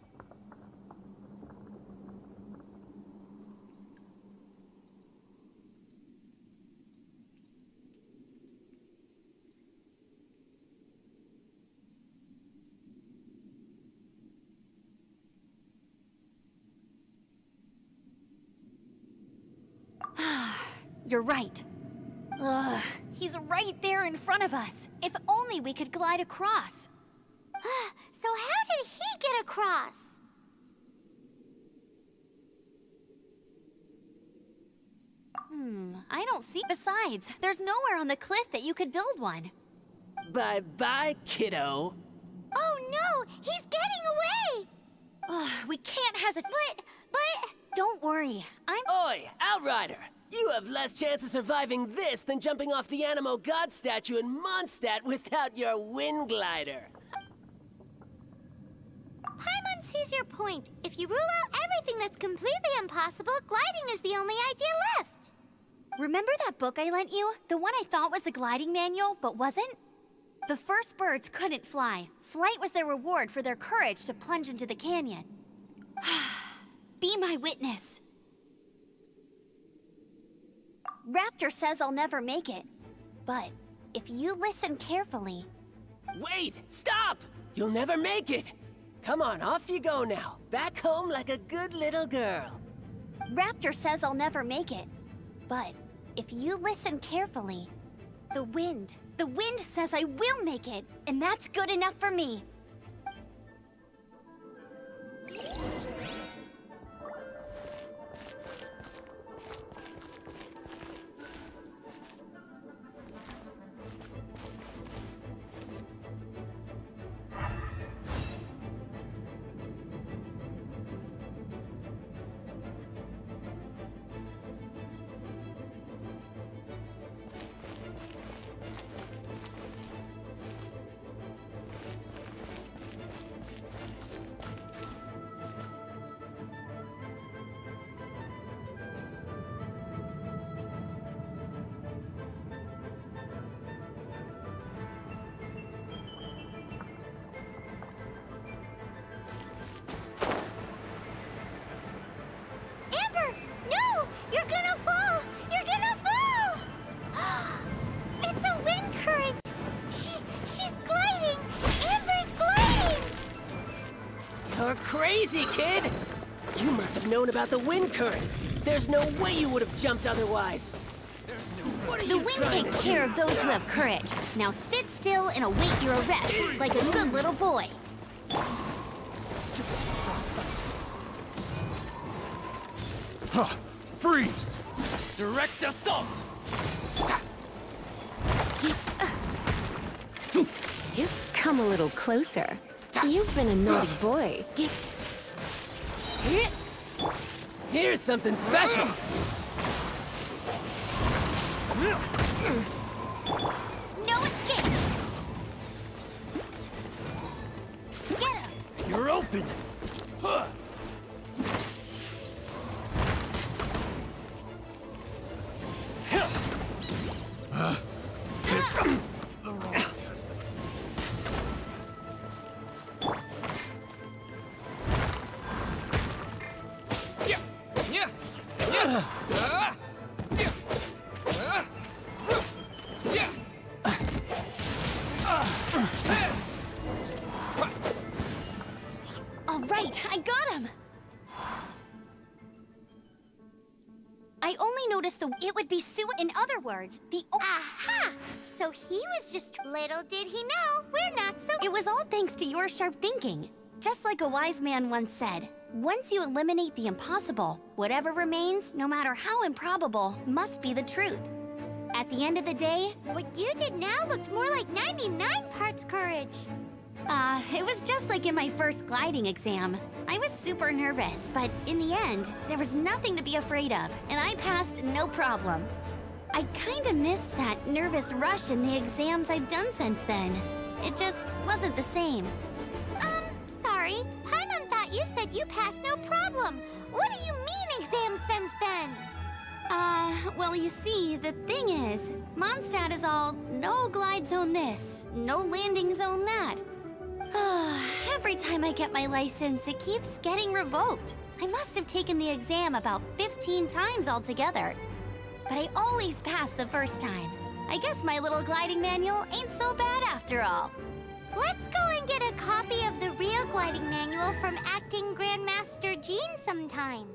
You're right. Ugh, he's right there in front of us. If only we could glide across. So how did he get across? I don't see. Besides, there's nowhere on the cliff that you could build one. Bye-bye, kiddo. Oh no, he's getting away! Ugh, we can't hesitate. But... Don't worry, Oi, Outrider! You have less chance of surviving this than jumping off the Animo God statue in Mondstadt without your wind glider. Paimon sees your point. If you rule out everything that's completely impossible, gliding is the only idea left. Remember that book I lent you? The one I thought was the gliding manual, but wasn't? The first birds couldn't fly. Flight was their reward for their courage to plunge into the canyon. Be my witness. Raptor says I'll never make it. But if you listen carefully... Wait! Stop! You'll never make it! Come on, off you go now. Back home like a good little girl. Raptor says I'll never make it. But if you listen carefully, the wind says I will make it, and that's good enough for me. You're crazy, kid! You must have known about the wind current. There's no way you would have jumped otherwise. The wind takes care of those who have courage. Now sit still and await your arrest, like a good little boy. Huh. Freeze! Direct assault! You've come a little closer. You've been a naughty boy. Here's something special! No escape! Get him! You're open! Huh. All right, I got him! I only noticed it would be in other words, the Aha! So he was just... Little did he know, we're not so... It was all thanks to your sharp thinking. Just like a wise man once said, once you eliminate the impossible, whatever remains, no matter how improbable, must be the truth. At the end of the day, what you did now looked more like 99 parts courage. It was just like in my first gliding exam. I was super nervous, but in the end, there was nothing to be afraid of, and I passed no problem. I kinda missed that nervous rush in the exams I've done since then. It just wasn't the same. Sorry. Paimon thought you said you passed no problem. What do you mean exams since then? Well, you see, the thing is, Mondstadt is all no glide zone this, no landing zone that. Every time I get my license, it keeps getting revoked. I must have taken the exam about 15 times altogether. But I always pass the first time. I guess my little gliding manual ain't so bad after all. Let's go and get a copy of the real gliding manual from Acting Grandmaster Jean sometime.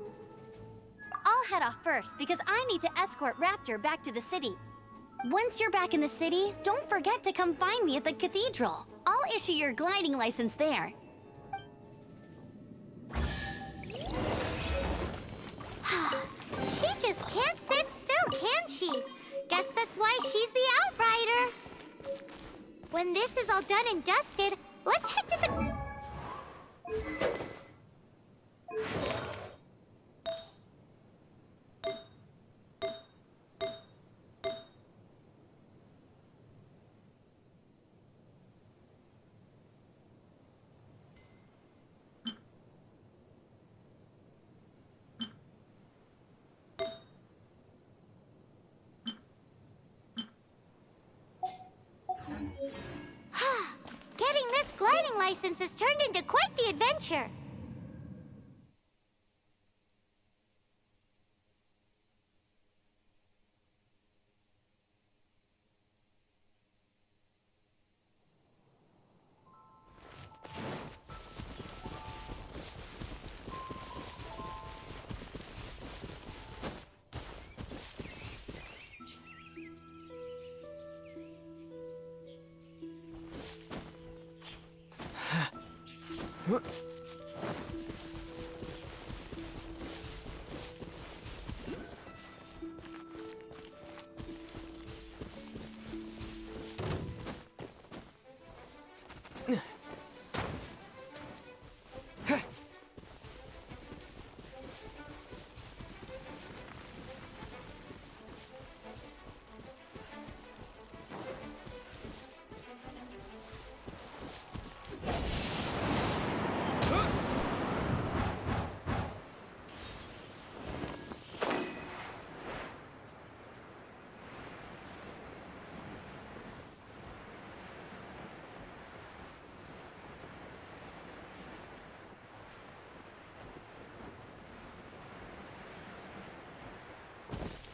I'll head off first because I need to escort Raptor back to the city. Once you're back in the city, don't forget to come find me at the cathedral. I'll issue your gliding license there. She just can't sit still, can she? Guess that's why she's the outrider. When this is all done and dusted, let's head to the... Getting this gliding license has turned into quite the adventure.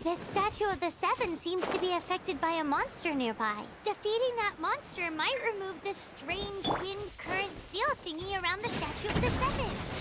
This statue of the Seven seems to be affected by a monster nearby. Defeating that monster might remove this strange wind current seal thingy around the statue of the Seven.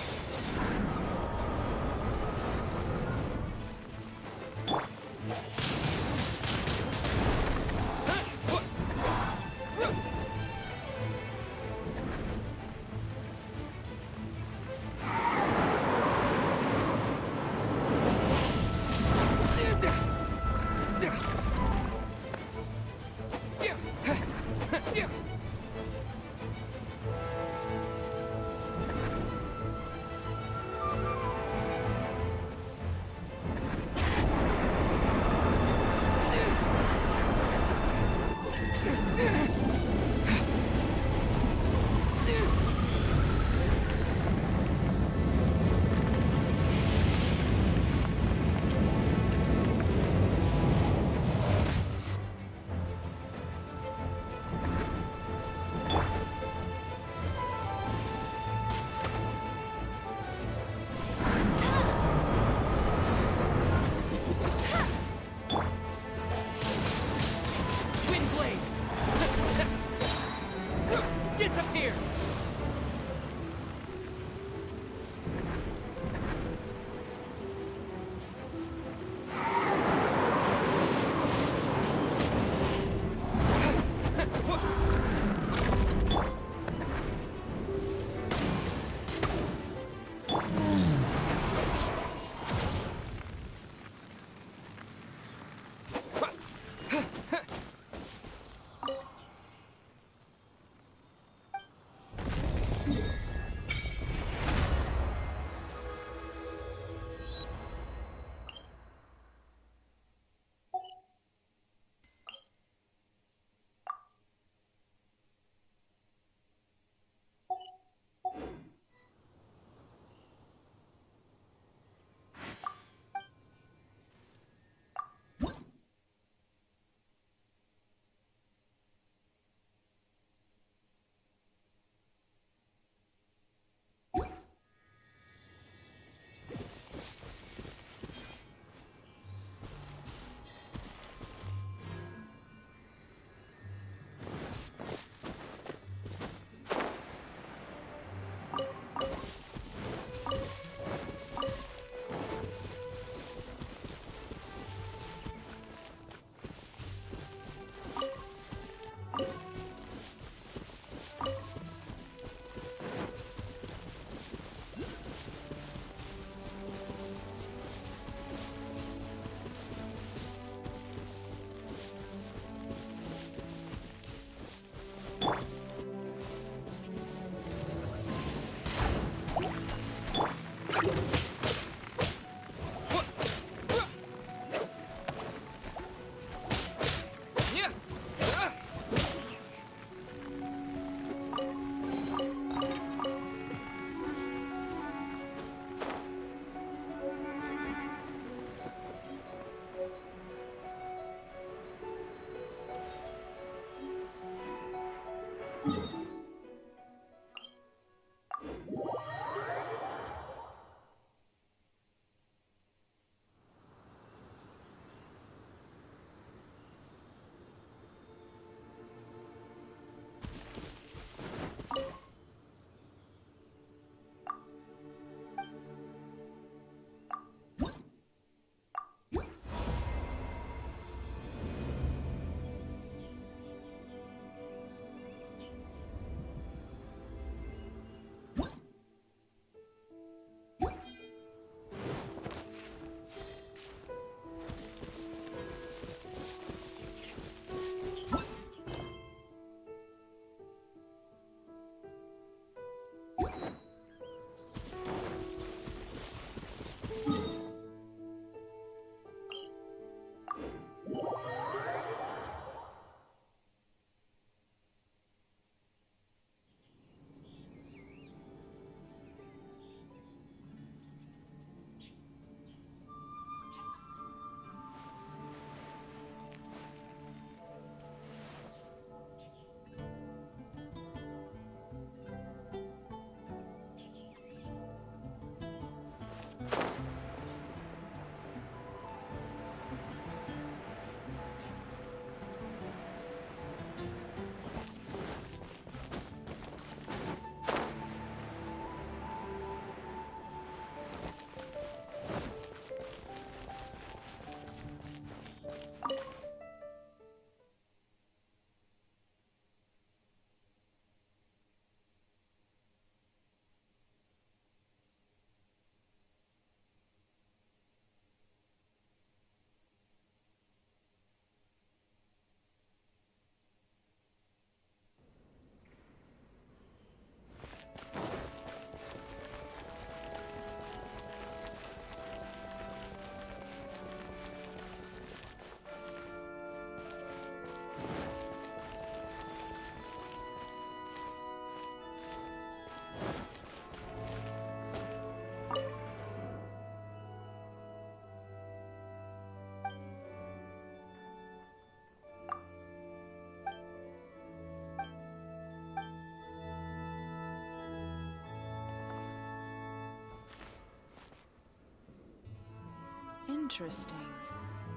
Interesting.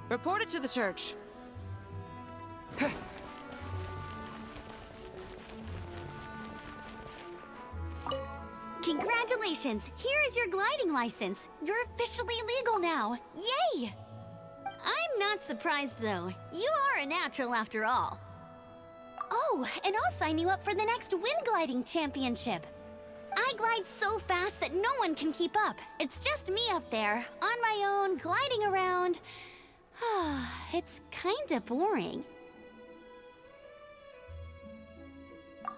Report it to the church. Congratulations! Here is your gliding license. You're officially legal now. Yay! I'm not surprised, though. You are a natural after all. Oh, and I'll sign you up for the next wind gliding championship. I glide so fast that no one can keep up. It's just me up there, on my own, gliding around. It's kinda boring.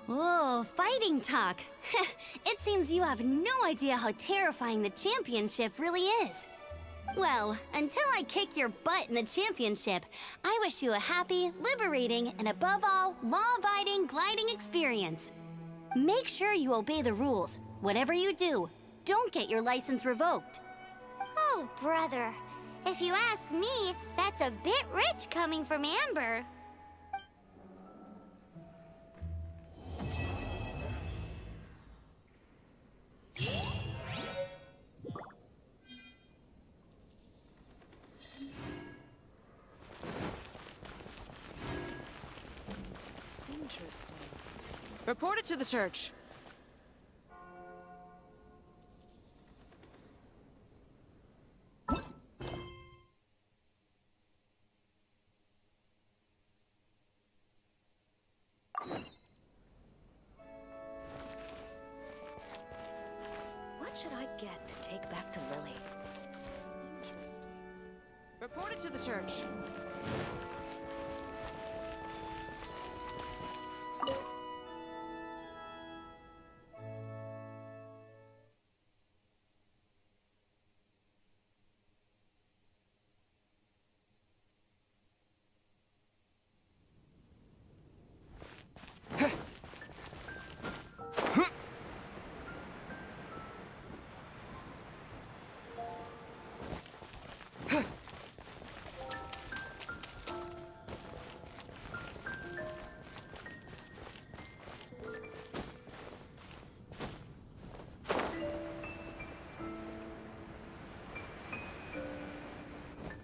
Oh, fighting talk. It seems you have no idea how terrifying the championship really is. Well, until I kick your butt in the championship, I wish you a happy, liberating, and above all, law-abiding gliding experience. Make sure you obey the rules. Whatever you do, don't get your license revoked. Oh, brother. If you ask me, that's a bit rich coming from Amber. Interesting. Report it to the church. What should I get to take back to Lily? Interesting. Report it to the church.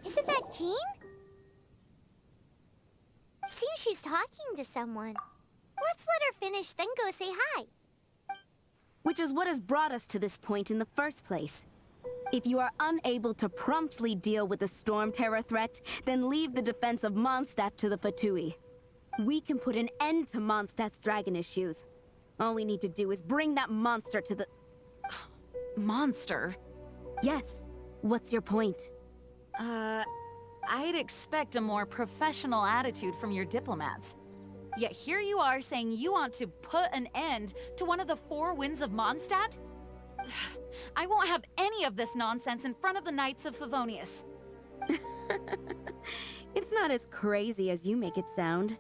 Isn't that Jean? Seems she's talking to someone. Let's let her finish, then go say hi. Which is what has brought us to this point in the first place. If you are unable to promptly deal with the Storm Terror threat, then leave the defense of Mondstadt to the Fatui. We can put an end to Mondstadt's dragon issues. All we need to do is bring that monster to the... Monster? Yes. What's your point? I'd expect a more professional attitude from your diplomats. Yet here you are saying you want to put an end to one of the four winds of Mondstadt? I won't have any of this nonsense in front of the Knights of Favonius. It's not as crazy as you make it sound.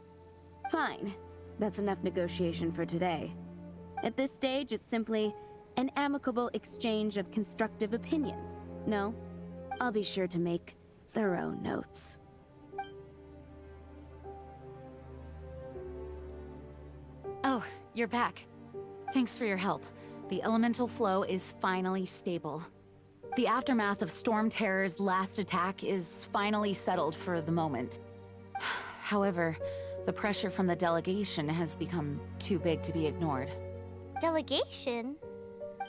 Fine. That's enough negotiation for today. At this stage, it's simply an amicable exchange of constructive opinions. No? I'll be sure to make thorough notes. Oh, you're back. Thanks for your help. The elemental flow is finally stable. The aftermath of Storm Terror's last attack is finally settled for the moment. However, the pressure from the delegation has become too big to be ignored. Delegation?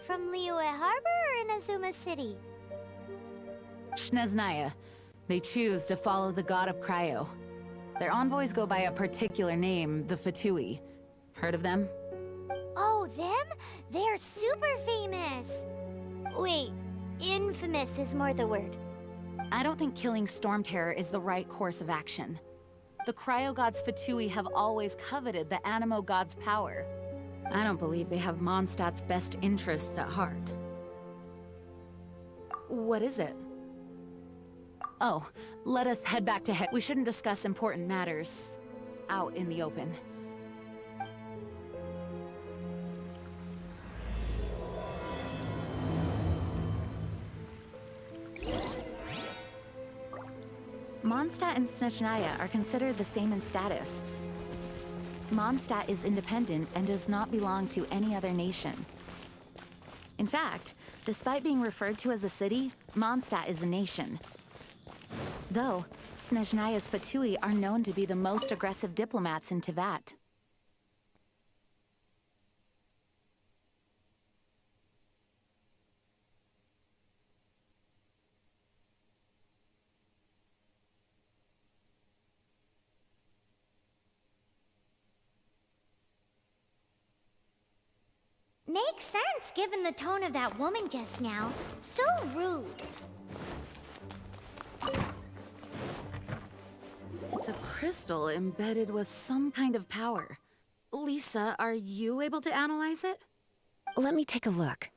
From Liyue Harbor or Inazuma City? Shneznaya. They choose to follow the god of Cryo. Their envoys go by a particular name, the Fatui. Heard of them? Oh, them? They're super famous! Wait, infamous is more the word. I don't think killing Storm Terror is the right course of action. The Cryo gods Fatui have always coveted the Animo god's power. I don't believe they have Mondstadt's best interests at heart. What is it? Oh, let us head back to We shouldn't discuss important matters out in the open. Mondstadt and Snezhnaya are considered the same in status. Mondstadt is independent and does not belong to any other nation. In fact, despite being referred to as a city, Mondstadt is a nation. Though, Snezhnaya's Fatui are known to be the most aggressive diplomats in Teyvat. Makes sense given the tone of that woman just now. So rude. It's a crystal embedded with some kind of power. Lisa, are you able to analyze it? Let me take a look.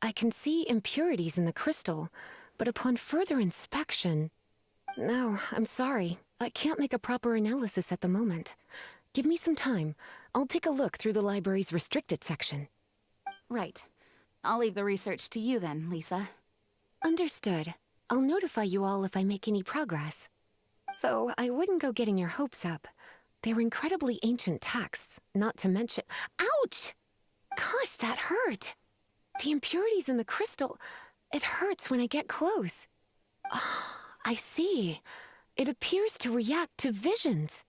I can see impurities in the crystal, but upon further inspection... No, I'm sorry. I can't make a proper analysis at the moment. Give me some time. I'll take a look through the library's restricted section. Right. I'll leave the research to you then, Lisa. Understood. I'll notify you all if I make any progress. Though I wouldn't go getting your hopes up. They're incredibly ancient texts, not to mention... Ouch! Gosh, that hurt! The impurities in the crystal... It hurts when I get close. Ah, I see. It appears to react to visions.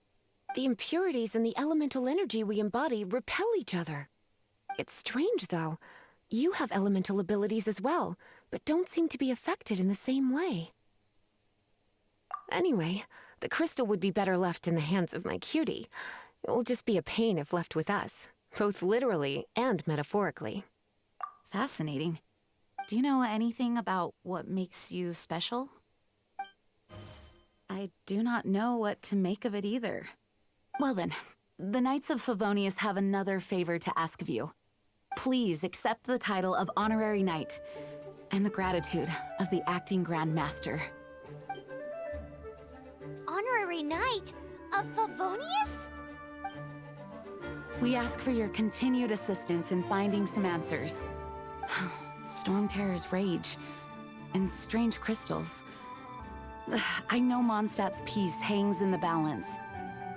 The impurities and the elemental energy we embody repel each other. It's strange, though. You have elemental abilities as well, but don't seem to be affected in the same way. Anyway, the crystal would be better left in the hands of my cutie. It will just be a pain if left with us, both literally and metaphorically. Fascinating. Do you know anything about what makes you special? I do not know what to make of it either. Well then, the Knights of Favonius have another favor to ask of you. Please accept the title of Honorary Knight, and the gratitude of the Acting Grand Master. Honorary Knight of Favonius? We ask for your continued assistance in finding some answers. Storm Terror's rage, and strange crystals. I know Mondstadt's peace hangs in the balance.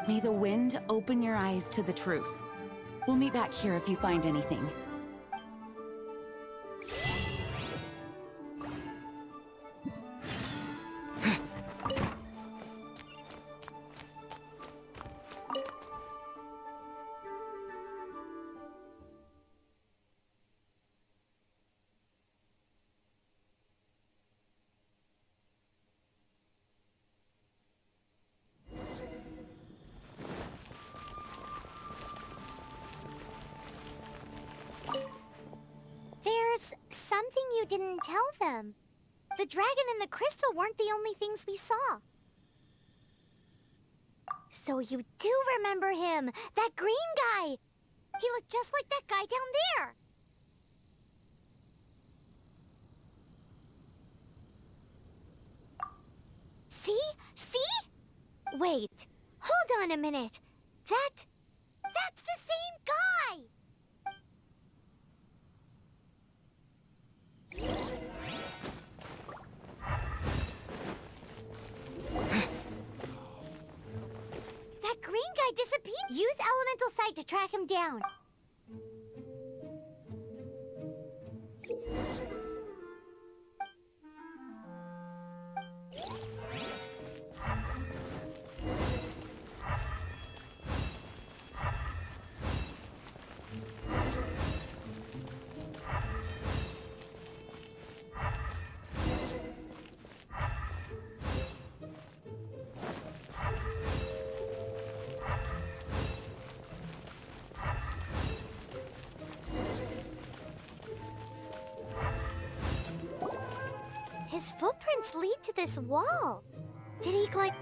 May the wind open your eyes to the truth. We'll meet back here if you find anything. There's something you didn't tell them. The dragon and the crystal weren't the only things we saw. So you do remember him, that green guy. He looked just like that guy down there. See? See? Wait, hold on a minute. That's the same guy! That green guy disappeared. Use elemental sight to track him down. His footprints lead to this wall. Did he climb?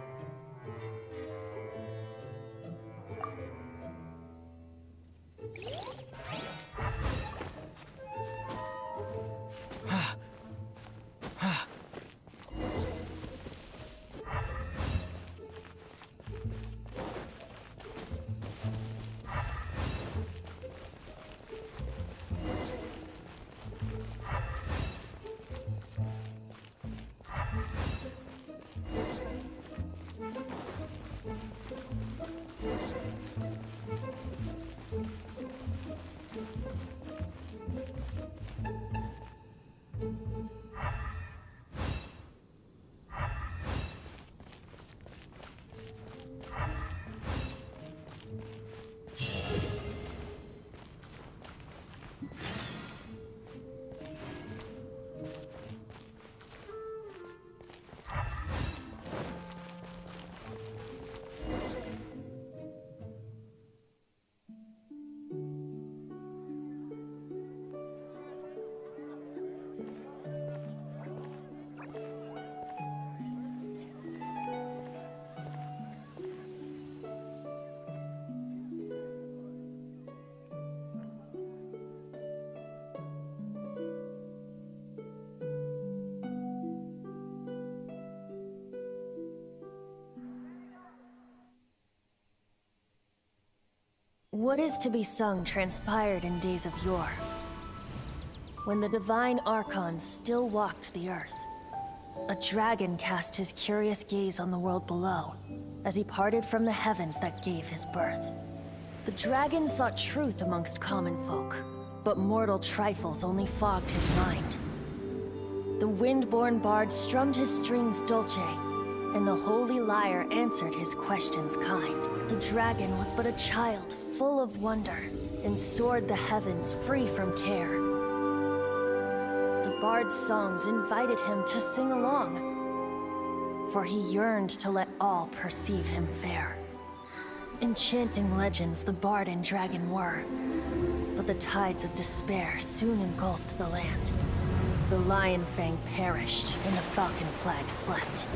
What is to be sung transpired in days of yore, when the divine archons still walked the earth. A dragon cast his curious gaze on the world below, as he parted from the heavens that gave his birth. The dragon sought truth amongst common folk, but mortal trifles only fogged his mind. The wind-born bard strummed his strings dulce, and the holy lyre answered his questions kind. The dragon was but a child full of wonder, and soared the heavens free from care. The bard's songs invited him to sing along, for he yearned to let all perceive him fair. Enchanting legends the bard and dragon were, but the tides of despair soon engulfed the land. The Lion Fang perished, and the Falcon Flag slept,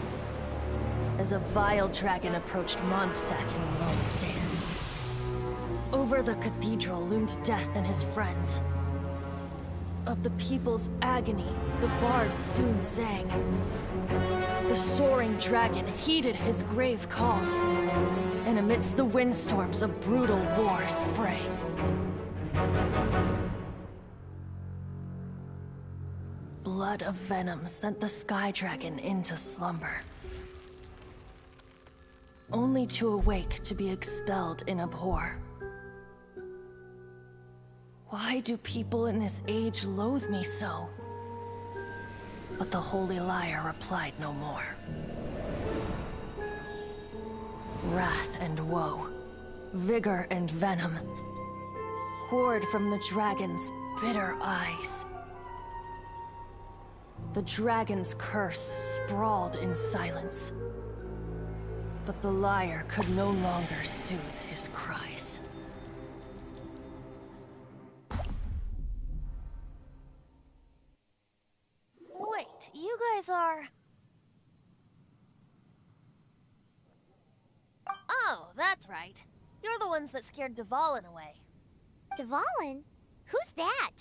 as a vile dragon approached Mondstadt in lone stand. Over the cathedral loomed Death and his friends. Of the people's agony, the bards soon sang. The soaring dragon heeded his grave calls, and amidst the windstorms a brutal war sprang. Blood of venom sent the sky dragon into slumber, only to awake to be expelled in abhor. Why do people in this age loathe me so? But the holy lyre replied no more. Wrath and woe, vigor and venom, poured from the dragon's bitter eyes. The dragon's curse sprawled in silence, but the lyre could no longer soothe his cries. Wait, you guys are... Oh, that's right. You're the ones that scared Dvalin away. Dvalin? Who's that?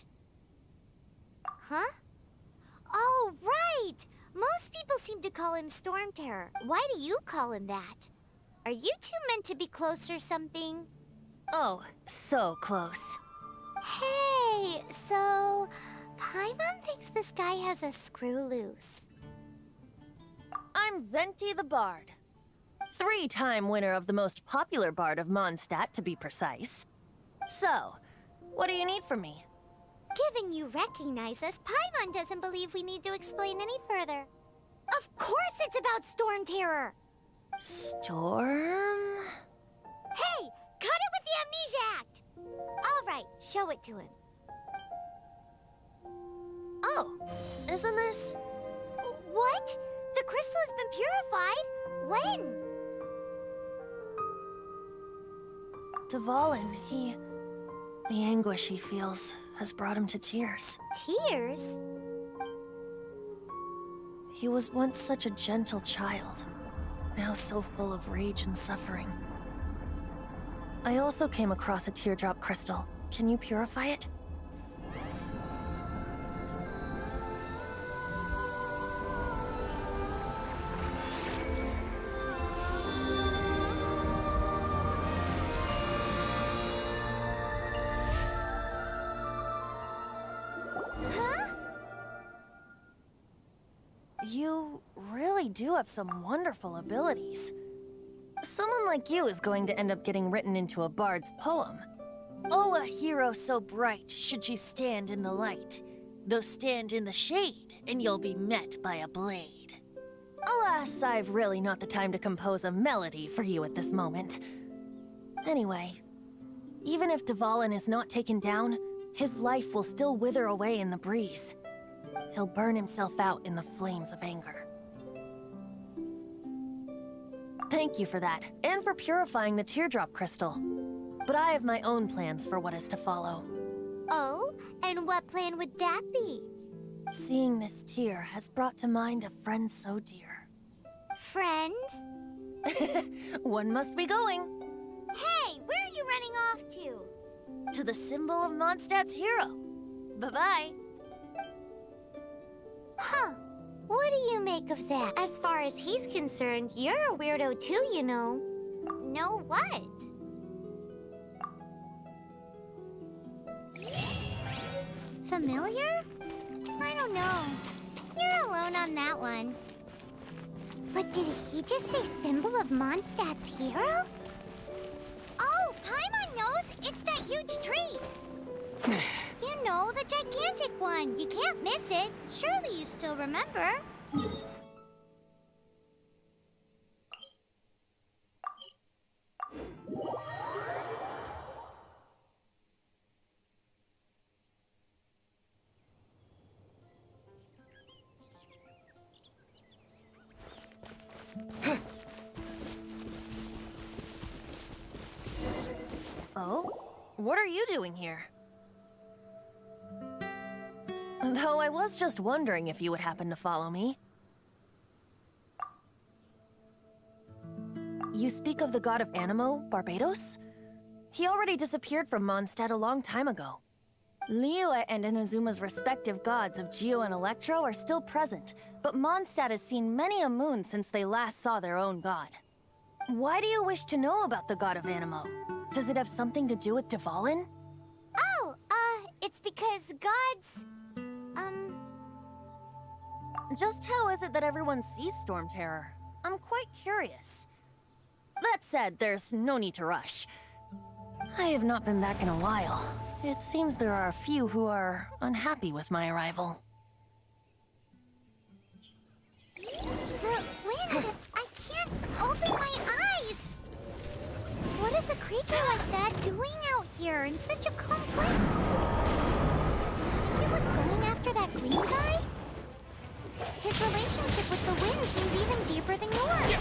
Huh? Oh, right! Most people seem to call him Storm Terror. Why do you call him that? Are you two meant to be close or something? Oh, so close. Hey, so... Paimon thinks this guy has a screw loose. I'm Venti the Bard. 3-time winner of the most popular bard of Mondstadt, to be precise. So, what do you need from me? Given you recognize us, Paimon doesn't believe we need to explain any further. Of course it's about Storm Terror! Storm? Hey! Cut it with the Amnesia Act! Alright, show it to him. Oh, isn't this... What? The crystal has been purified? When? Dvalin, the anguish he feels has brought him to tears. Tears? He was once such a gentle child, now so full of rage and suffering. I also came across a teardrop crystal. Can you purify it? You really do have some wonderful abilities. Someone like you is going to end up getting written into a bard's poem. Oh, a hero so bright should she stand in the light, though stand in the shade, and you'll be met by a blade. Alas, I've really not the time to compose a melody for you at this moment. Anyway, even if Dvalin is not taken down, his life will still wither away in the breeze. He'll burn himself out in the flames of anger. Thank you for that, and for purifying the teardrop crystal. But I have my own plans for what is to follow. Oh? And what plan would that be? Seeing this tear has brought to mind a friend so dear. Friend? One must be going. Hey, where are you running off to? To the symbol of Mondstadt's hero. Bye-bye. Huh. What do you make of that? As far as he's concerned, you're a weirdo too, you know. Know what? familiar? I don't know. You're alone on that one. But did he just say symbol of Mondstadt's hero? Oh, Paimon knows! It's that huge tree! You know, the gigantic one. You can't miss it. Surely you still remember. Oh? What are you doing here? Though I was just wondering if you would happen to follow me. You speak of the god of Animo, Barbados? He already disappeared from Mondstadt a long time ago. Liyue and Inazuma's respective gods of Geo and Electro are still present, but Mondstadt has seen many a moon since they last saw their own god. Why do you wish to know about the god of Animo? Does it have something to do with Dvalin? Oh, it's because gods... Just how is it that everyone sees Storm Terror? I'm quite curious. That said, there's no need to rush. I have not been back in a while. It seems there are a few who are unhappy with my arrival. The wind! I can't open my eyes! What is a creature like that doing out here in such a calm place? Maybe what's going after that green guy? His relationship with the wind seems even deeper than yours.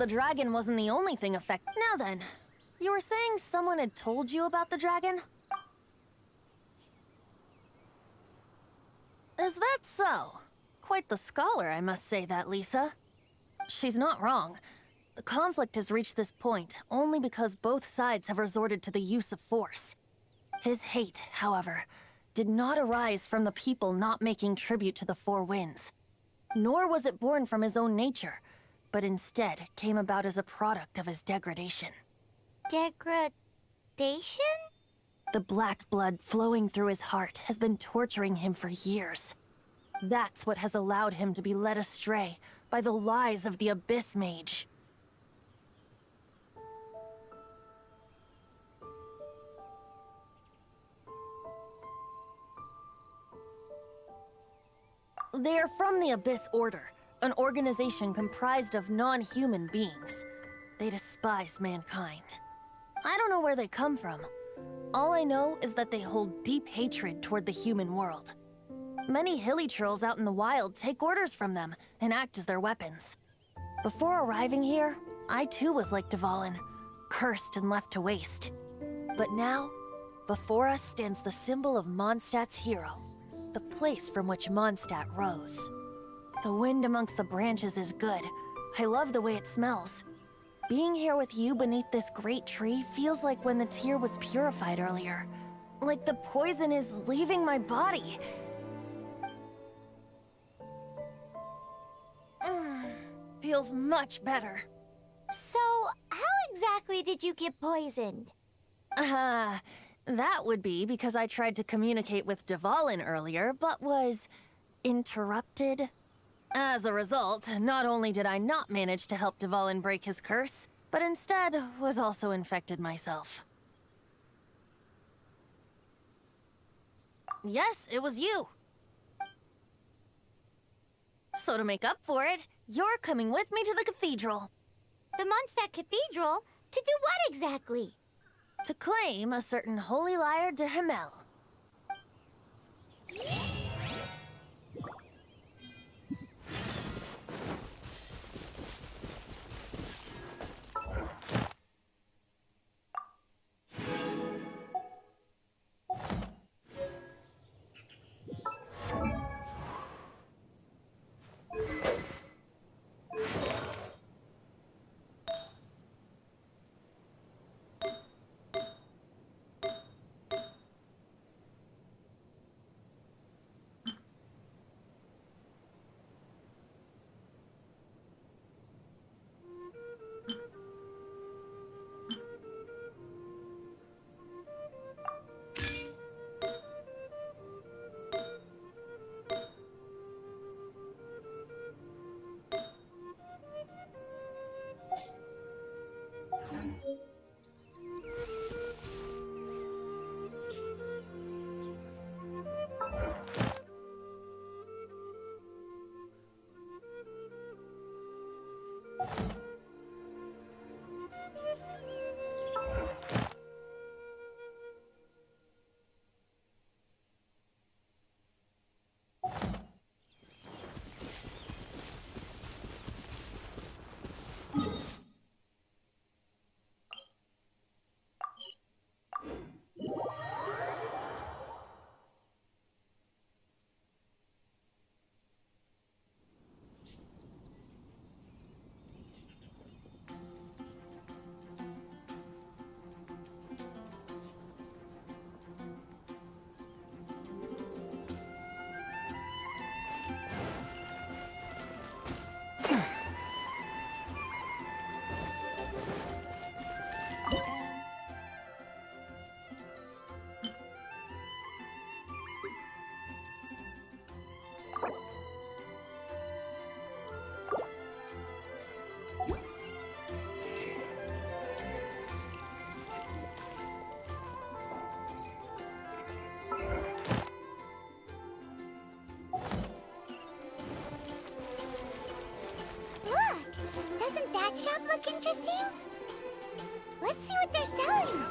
the dragon wasn't the only thing affected. Now then, you were saying someone had told you about the dragon? Is that so? Quite the scholar, I must say that, Lisa. She's not wrong. The conflict has reached this point only because both sides have resorted to the use of force. His hate, however, did not arise from the people not making tribute to the Four Winds. Nor was it born from his own nature, but instead came about as a product of his degradation. Degradation? The black blood flowing through his heart has been torturing him for years. That's what has allowed him to be led astray by the lies of the Abyss Mage. They are from the Abyss Order, an organization comprised of non-human beings. They despise mankind. I don't know where they come from. All I know is that they hold deep hatred toward the human world. Many hilly trolls out in the wild take orders from them and act as their weapons. Before arriving here, I too was like Dvalin, cursed and left to waste. But now, before us stands the symbol of Mondstadt's hero, the place from which Mondstadt rose. The wind amongst the branches is good. I love the way it smells. Being here with you beneath this great tree feels like when the tear was purified earlier. Like the poison is leaving my body. Feels much better. So, how exactly did you get poisoned? That would be because I tried to communicate with Dvalin earlier, but was interrupted. As a result, not only did I not manage to help Dvalin break his curse, but instead was also infected myself. Yes, it was you. So to make up for it, you're coming with me to the cathedral. The Mondstadt Cathedral? To do what exactly? To claim a certain holy lyre de Himmel. That shop look interesting? Let's see what they're selling.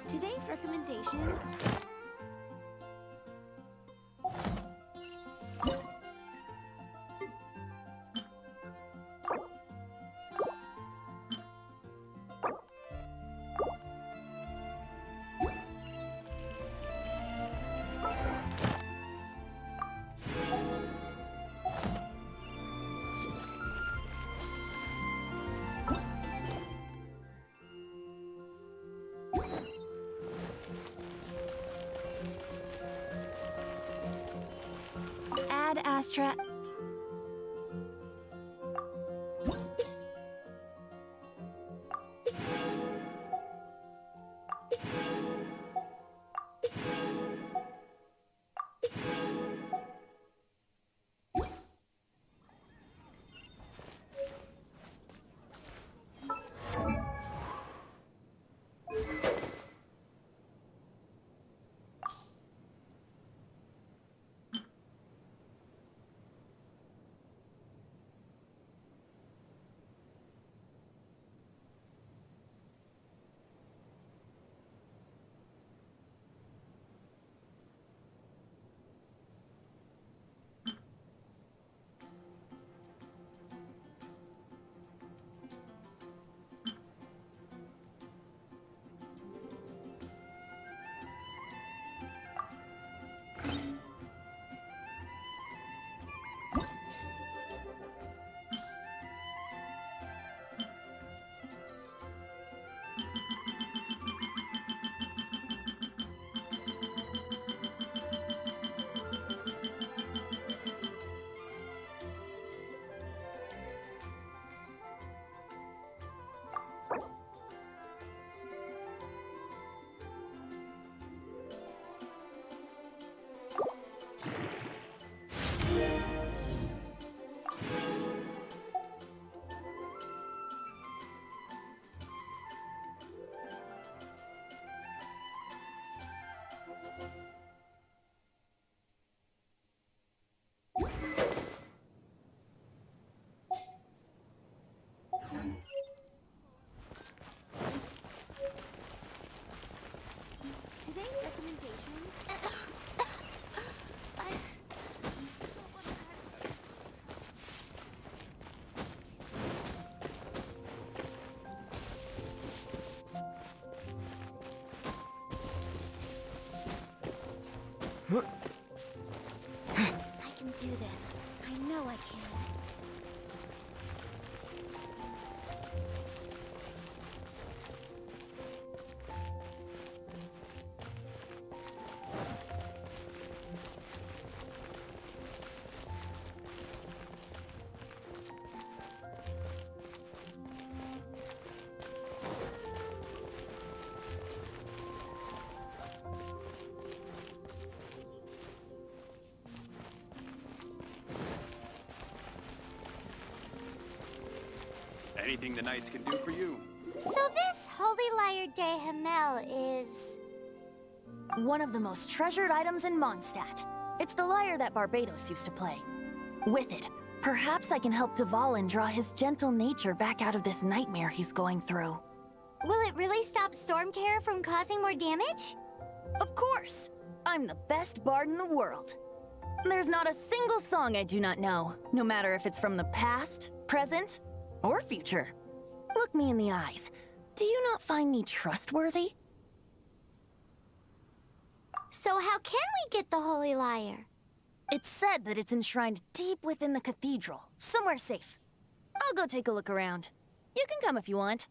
Today's recommendation... Ad Astra... Today's recommendation... I can do this. I know I can. Anything the Knights can do for you. So this Holy Lyre de Himmel is... one of the most treasured items in Mondstadt. It's the lyre that Barbados used to play. With it, perhaps I can help Dvalin draw his gentle nature back out of this nightmare he's going through. Will it really stop Storm Terror from causing more damage? Of course! I'm the best bard in the world. There's not a single song I do not know, no matter if it's from the past, present, or future. Look me in the eyes. Do you not find me trustworthy? So how can we get the Holy Lyre? It's said that it's enshrined deep within the cathedral, somewhere safe. I'll go take a look around. You can come if you want.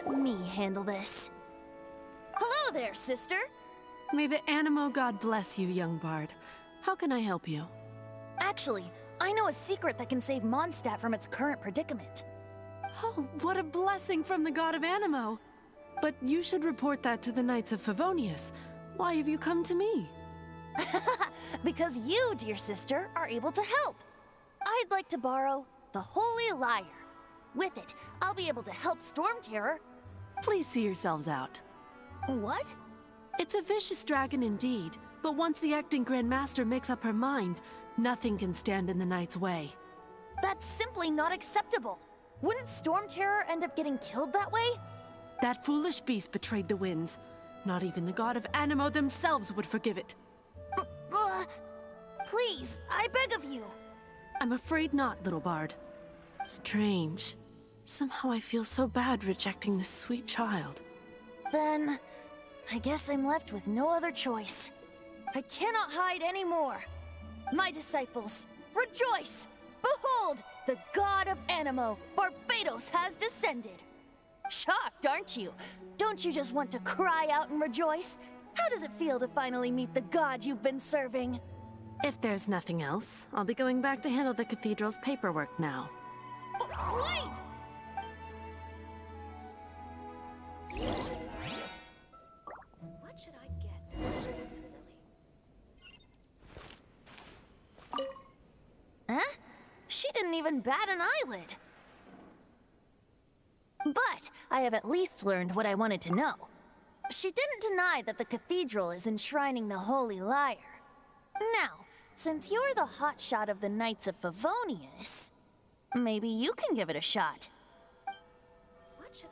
Let me handle this. Hello there, sister! May the Animo God bless you, young bard. How can I help you? Actually, I know a secret that can save Mondstadt from its current predicament. Oh, what a blessing from the God of Animo! But you should report that to the Knights of Favonius. Why have you come to me? Because you, dear sister, are able to help. I'd like to borrow the Holy Lyre. With it, I'll be able to help Storm Terror. Please see yourselves out. What? It's a vicious dragon indeed, but once the acting Grand Master makes up her mind, nothing can stand in the Knight's way. That's simply not acceptable. Wouldn't Storm Terror end up getting killed that way? That foolish beast betrayed the winds. Not even the god of Animo themselves would forgive it. Please, I beg of you. I'm afraid not, little bard. Strange. Somehow I feel so bad rejecting this sweet child. Then, I guess I'm left with no other choice. I cannot hide anymore. My disciples, rejoice! Behold, the god of Animo, Barbados, has descended. Shocked, aren't you? Don't you just want to cry out and rejoice? How does it feel to finally meet the god you've been serving? If there's nothing else, I'll be going back to handle the cathedral's paperwork now. Wait! What should I get for Lily? Huh? She didn't even bat an eyelid. But I have at least learned what I wanted to know. She didn't deny that the cathedral is enshrining the Holy Lyre. Now, since you're the hotshot of the Knights of Favonius, maybe you can give it a shot. What should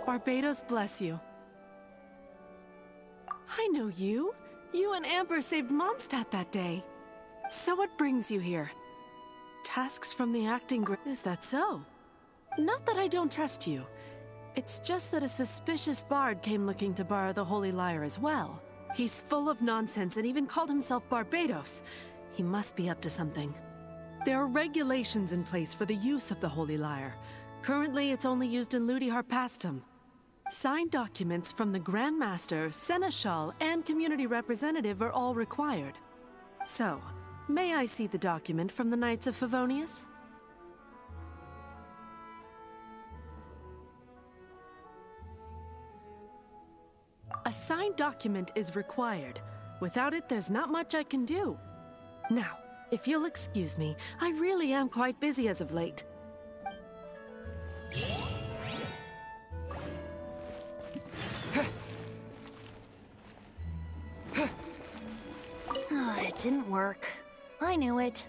Barbados bless you. I know you. You and Amber saved Mondstadt that day. So what brings you here? Tasks from the acting group. Is that so? Not that I don't trust you. It's just that a suspicious bard came looking to borrow the Holy Lyre as well. He's full of nonsense and even called himself Barbados. He must be up to something. There are regulations in place for the use of the Holy Lyre. Currently, it's only used in Ludi Harpastum. Signed documents from the Grand Master, Seneschal, and community representative are all required. So, may I see the document from the Knights of Favonius? A signed document is required. Without it, there's not much I can do. Now, if you'll excuse me, I really am quite busy as of late. It didn't work. I knew it.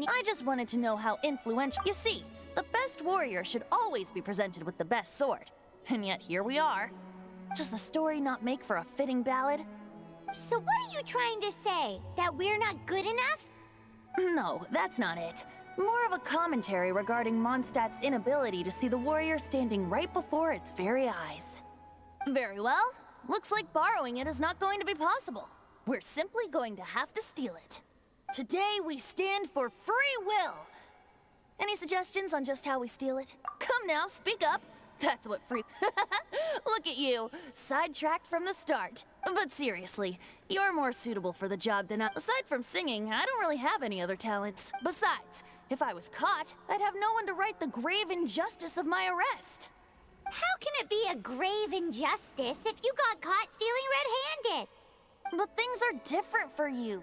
I just wanted to know how influential. You see, the best warrior should always be presented with the best sword. And yet here we are. Does the story not make for a fitting ballad? So what are you trying to say? That we're not good enough? No, that's not it. More of a commentary regarding Mondstadt's inability to see the warrior standing right before its very eyes. Very well. Looks like borrowing it is not going to be possible. We're simply going to have to steal it. Today we stand for free will. Any suggestions on just how we steal it? Come now, speak up. That's what free... Look at you, sidetracked from the start. But seriously, you're more suitable for the job than I... Aside from singing, I don't really have any other talents. Besides, if I was caught, I'd have no one to right the grave injustice of my arrest. How can it be a grave injustice if you got caught stealing red-handed? But things are different for you.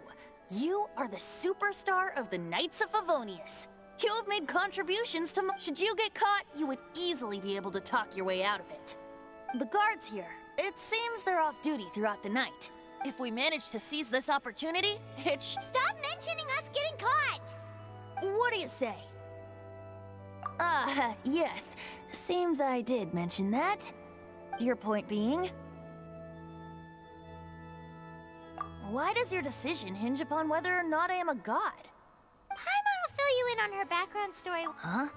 You are the superstar of the Knights of Favonius. You have made contributions to... Should you get caught, you would easily be able to talk your way out of it. The guards here, it seems they're off duty throughout the night. If we manage to seize this opportunity, Stop mentioning us getting caught! What do you say? Yes. Seems I did mention that. Your point being? Why does your decision hinge upon whether or not I am a god? Paimon will fill you in on her background story. Huh?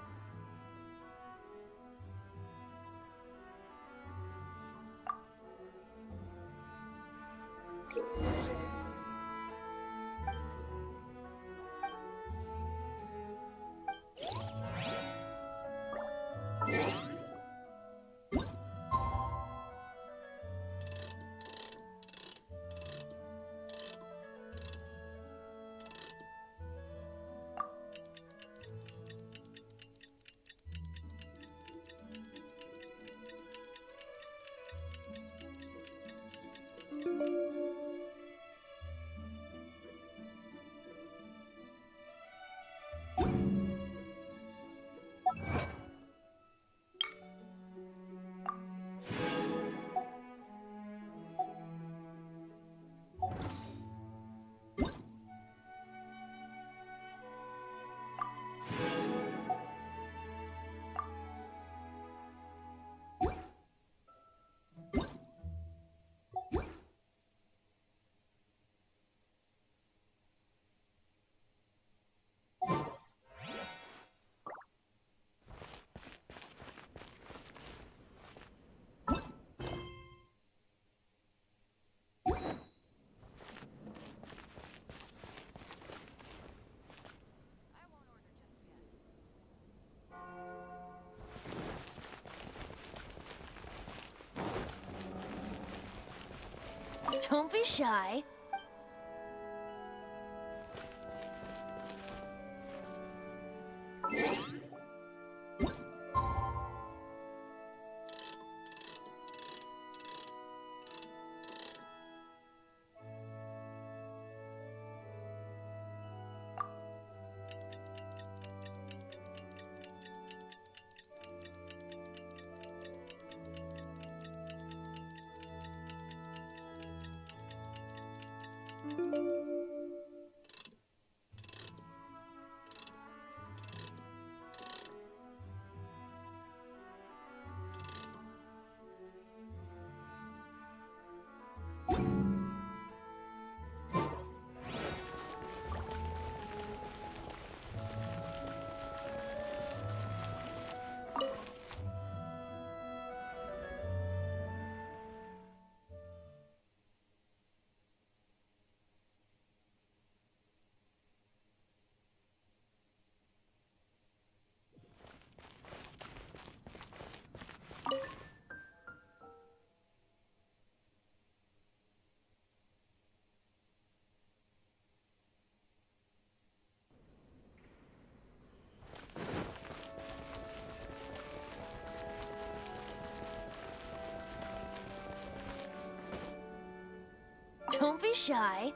Don't be shy. Don't be shy.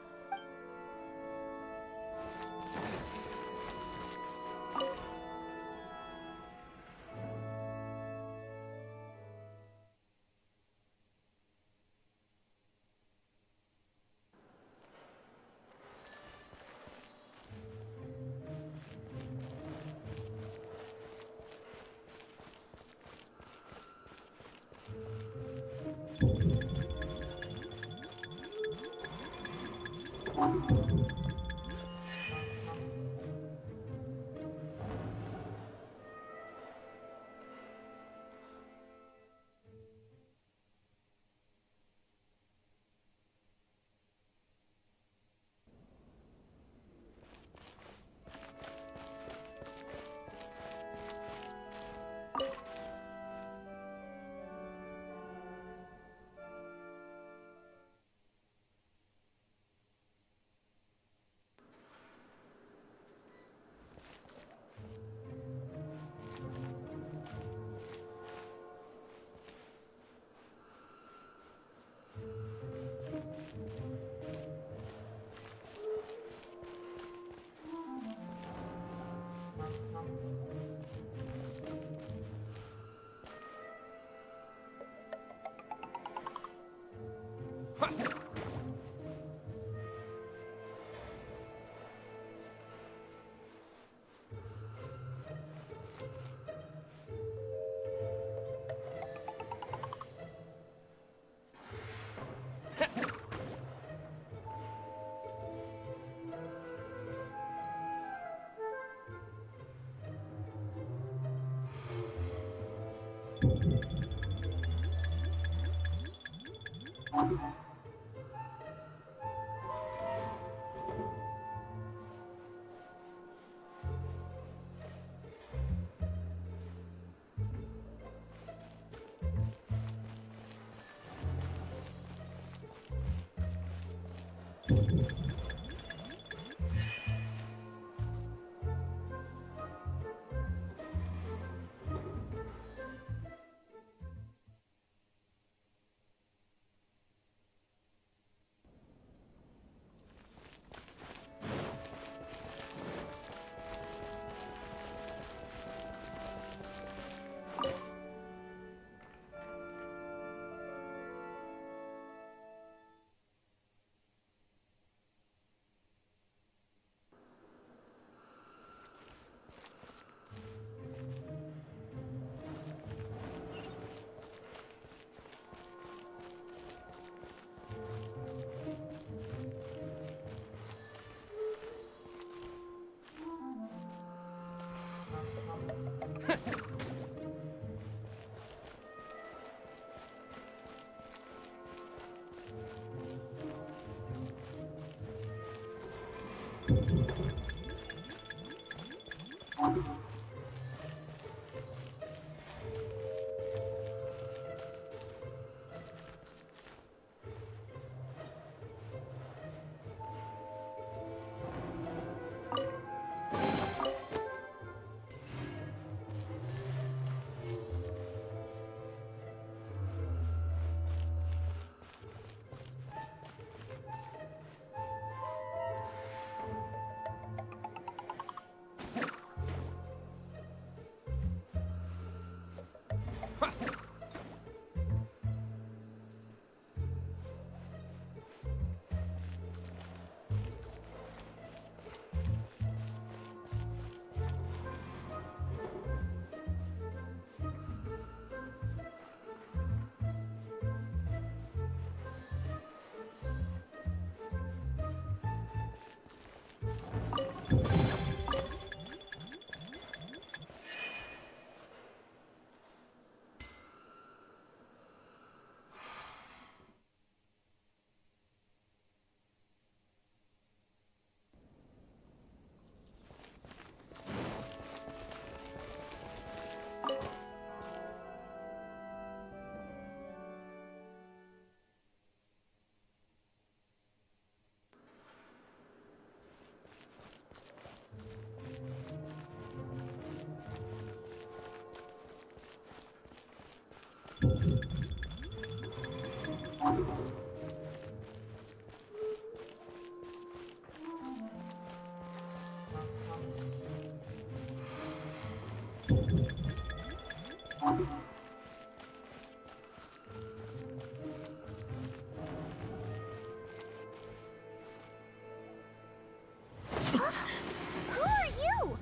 Who are you?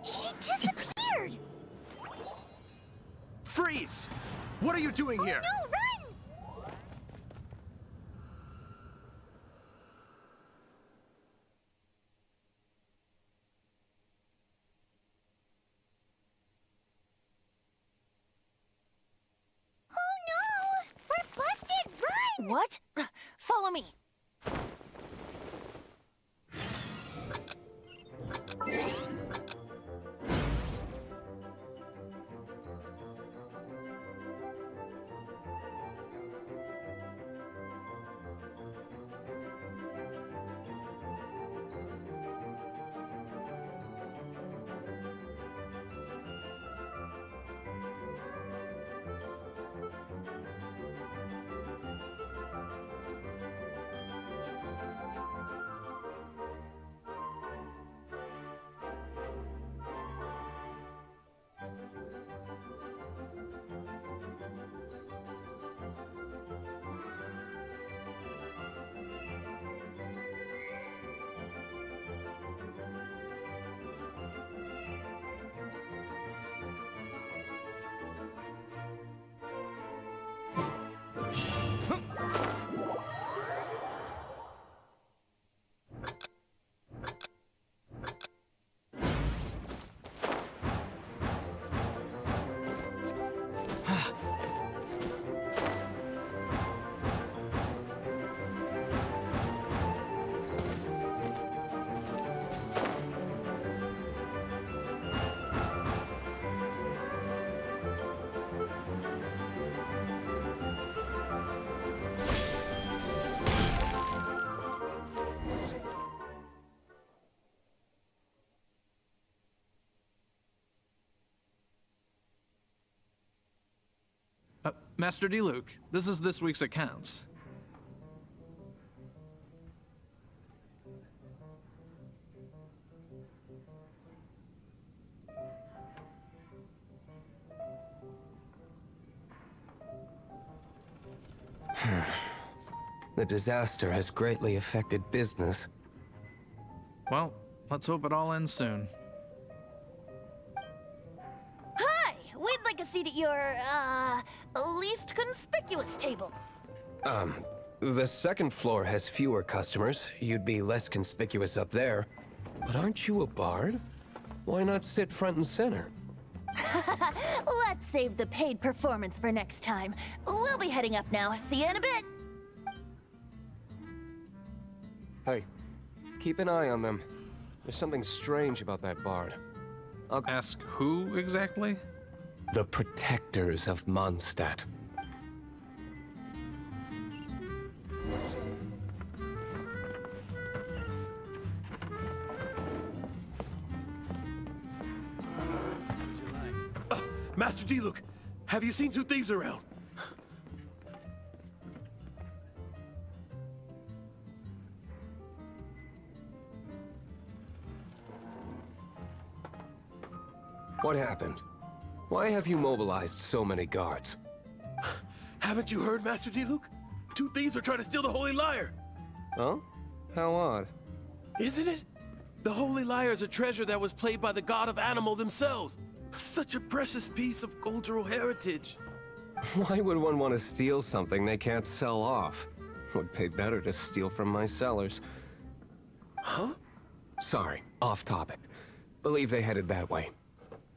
She disappeared! Freeze! What are you doing here? No, run! Oh no! We're busted! Run! What? Follow me. Master Diluc, this is this week's accounts. The disaster has greatly affected business. Well, let's hope it all ends soon. Hi! We'd like a seat at your, least conspicuous table. The second floor has fewer customers. You'd be less conspicuous up there. But aren't you a bard? Why not sit front and center? Let's save the paid performance for next time. We'll be heading up now. See you in a bit. Hey, keep an eye on them. There's something strange about that bard. I'll ask who exactly? The protectors of Mondstadt. Master Diluc, have you seen two thieves around? What happened? Why have you mobilized so many guards? Haven't you heard, Master Diluc? Two thieves are trying to steal the Holy Lyre! Oh? How odd. Isn't it? The Holy Lyre is a treasure that was played by the god of animal themselves. Such a precious piece of cultural heritage. Why would one want to steal something they can't sell off? Would pay better to steal from my sellers. Huh? Sorry, off topic. Believe they headed that way.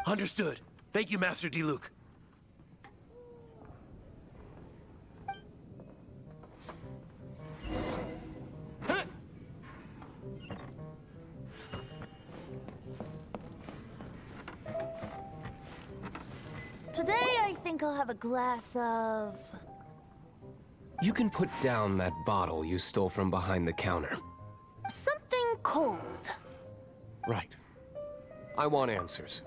Understood. Thank you, Master Diluc. Today, I think I'll have a glass of... You can put down that bottle you stole from behind the counter. something cold. Right. I want answers.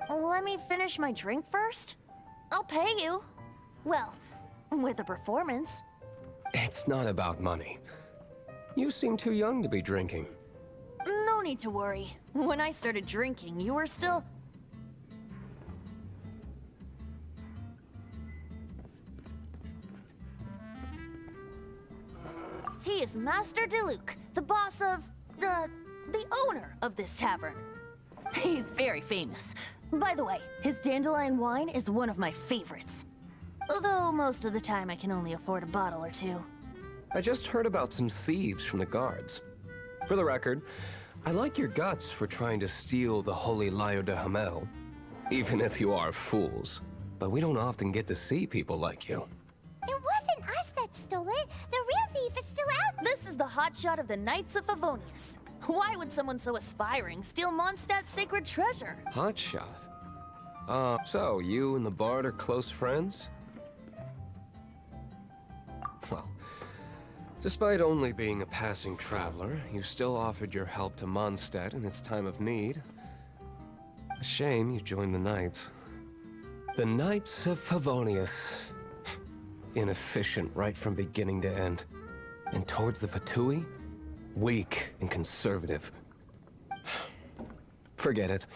Let me finish my drink first. I'll pay you. Well, with a performance. It's not about money. You seem too young to be drinking. No need to worry. When I started drinking, you were still... He is Master Diluc, the boss of... the owner of this tavern. He's very famous. By the way, his dandelion wine is one of my favorites. Although most of the time I can only afford a bottle or two. I just heard about some thieves from the guards. For the record, I like your guts for trying to steal the Holy Lyre de Hamel. Even if you are fools. But we don't often get to see people like you. It wasn't us that stole it. The real thief is still out. This is the hotshot of the Knights of Favonius. Why would someone so aspiring steal Mondstadt's sacred treasure? Hotshot? So you and the Bard are close friends? Well, despite only being a passing traveler, you still offered your help to Mondstadt in its time of need. A shame you joined the Knights. The Knights of Favonius. Inefficient right from beginning to end. And towards the Fatui, weak and conservative. Forget it.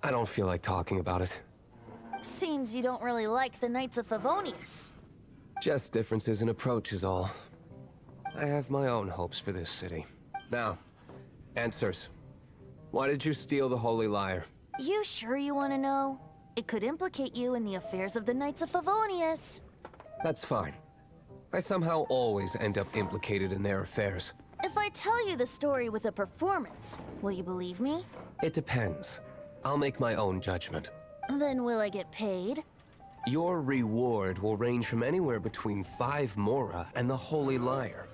I don't feel like talking about it. Seems you don't really like the Knights of Favonius. Just differences in approach is all. I have my own hopes for this city. Now, answers. Why did you steal the Holy Lyre? You sure you want to know? It could implicate you in the affairs of the Knights of Favonius. That's fine. I somehow always end up implicated in their affairs. If I tell you the story with a performance, will you believe me? It depends. I'll make my own judgment. Then will I get paid? Your reward will range from anywhere between 5 Mora and the Holy Lyre.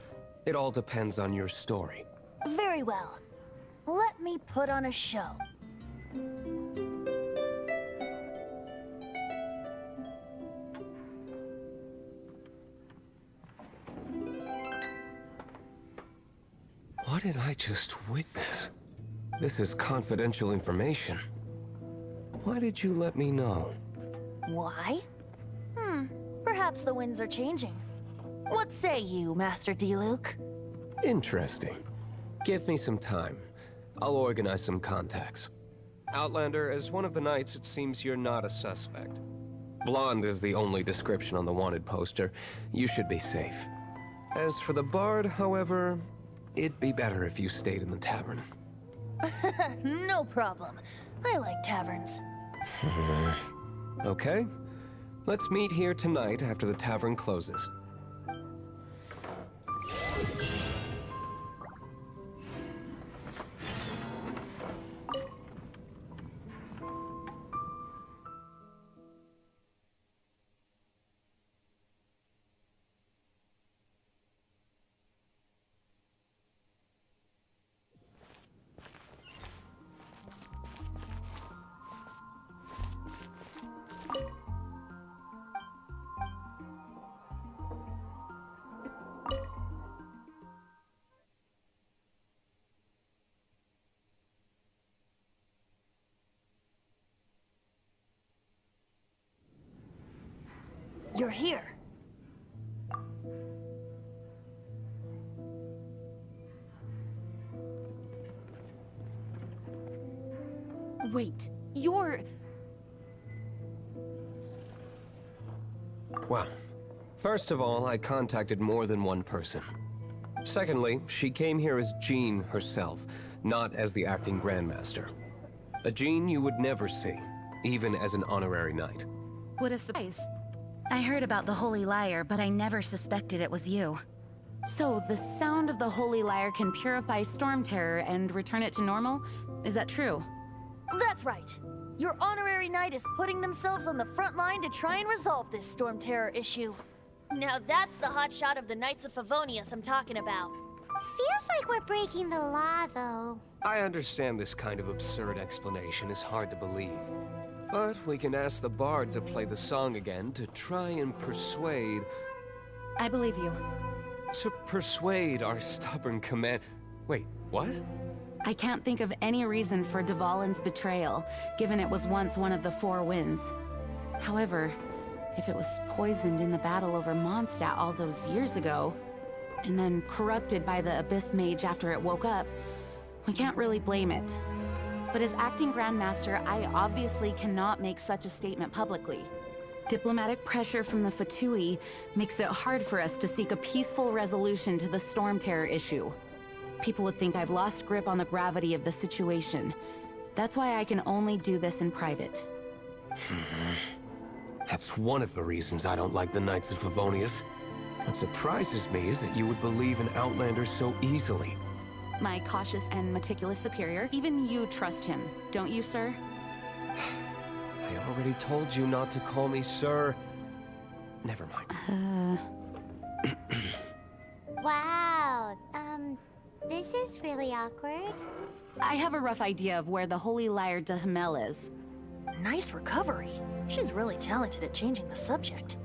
It all depends on your story. Very well. Let me put on a show. What did I just witness? This is confidential information. Why did you let me know? Why? Perhaps the winds are changing. What say you, Master Diluc? Interesting. Give me some time. I'll organize some contacts. Outlander, as one of the Knights, it seems you're not a suspect. Blonde is the only description on the wanted poster. You should be safe. As for the Bard, however, it'd be better if you stayed in the tavern. No problem. I like taverns. Okay. Let's meet here tonight after the tavern closes. You're here. Wait, you're... Well, first of all, I contacted more than one person. Secondly, she came here as Jean herself, not as the acting Grandmaster. A Jean you would never see, even as an honorary knight. What a surprise. I heard about the Holy Lyre, but I never suspected it was you. So, the sound of the Holy Lyre can purify Storm Terror and return it to normal? Is that true? That's right. Your honorary knight is putting themselves on the front line to try and resolve this Storm Terror issue. Now that's the hotshot of the Knights of Favonius I'm talking about. Feels like we're breaking the law, though. I understand this kind of absurd explanation is hard to believe. But we can ask the Bard to play the song again to try and persuade... I believe you. To persuade our stubborn command... Wait, what? I can't think of any reason for Dvalin's betrayal, given it was once one of the Four Winds. However, if it was poisoned in the battle over Mondstadt all those years ago, and then corrupted by the Abyss Mage after it woke up, we can't really blame it. But as acting Grandmaster, I obviously cannot make such a statement publicly. Diplomatic pressure from the Fatui makes it hard for us to seek a peaceful resolution to the Storm Terror issue. People would think I've lost grip on the gravity of the situation. That's why I can only do this in private. That's one of the reasons I don't like the Knights of Favonius. What surprises me is that you would believe in Outlanders so easily. My cautious and meticulous superior, even you trust him, don't you, sir? I already told you not to call me sir. Never mind. Wow, this is really awkward. I have a rough idea of where the Holy Lyre de Himmel is. Nice recovery. She's really talented at changing the subject.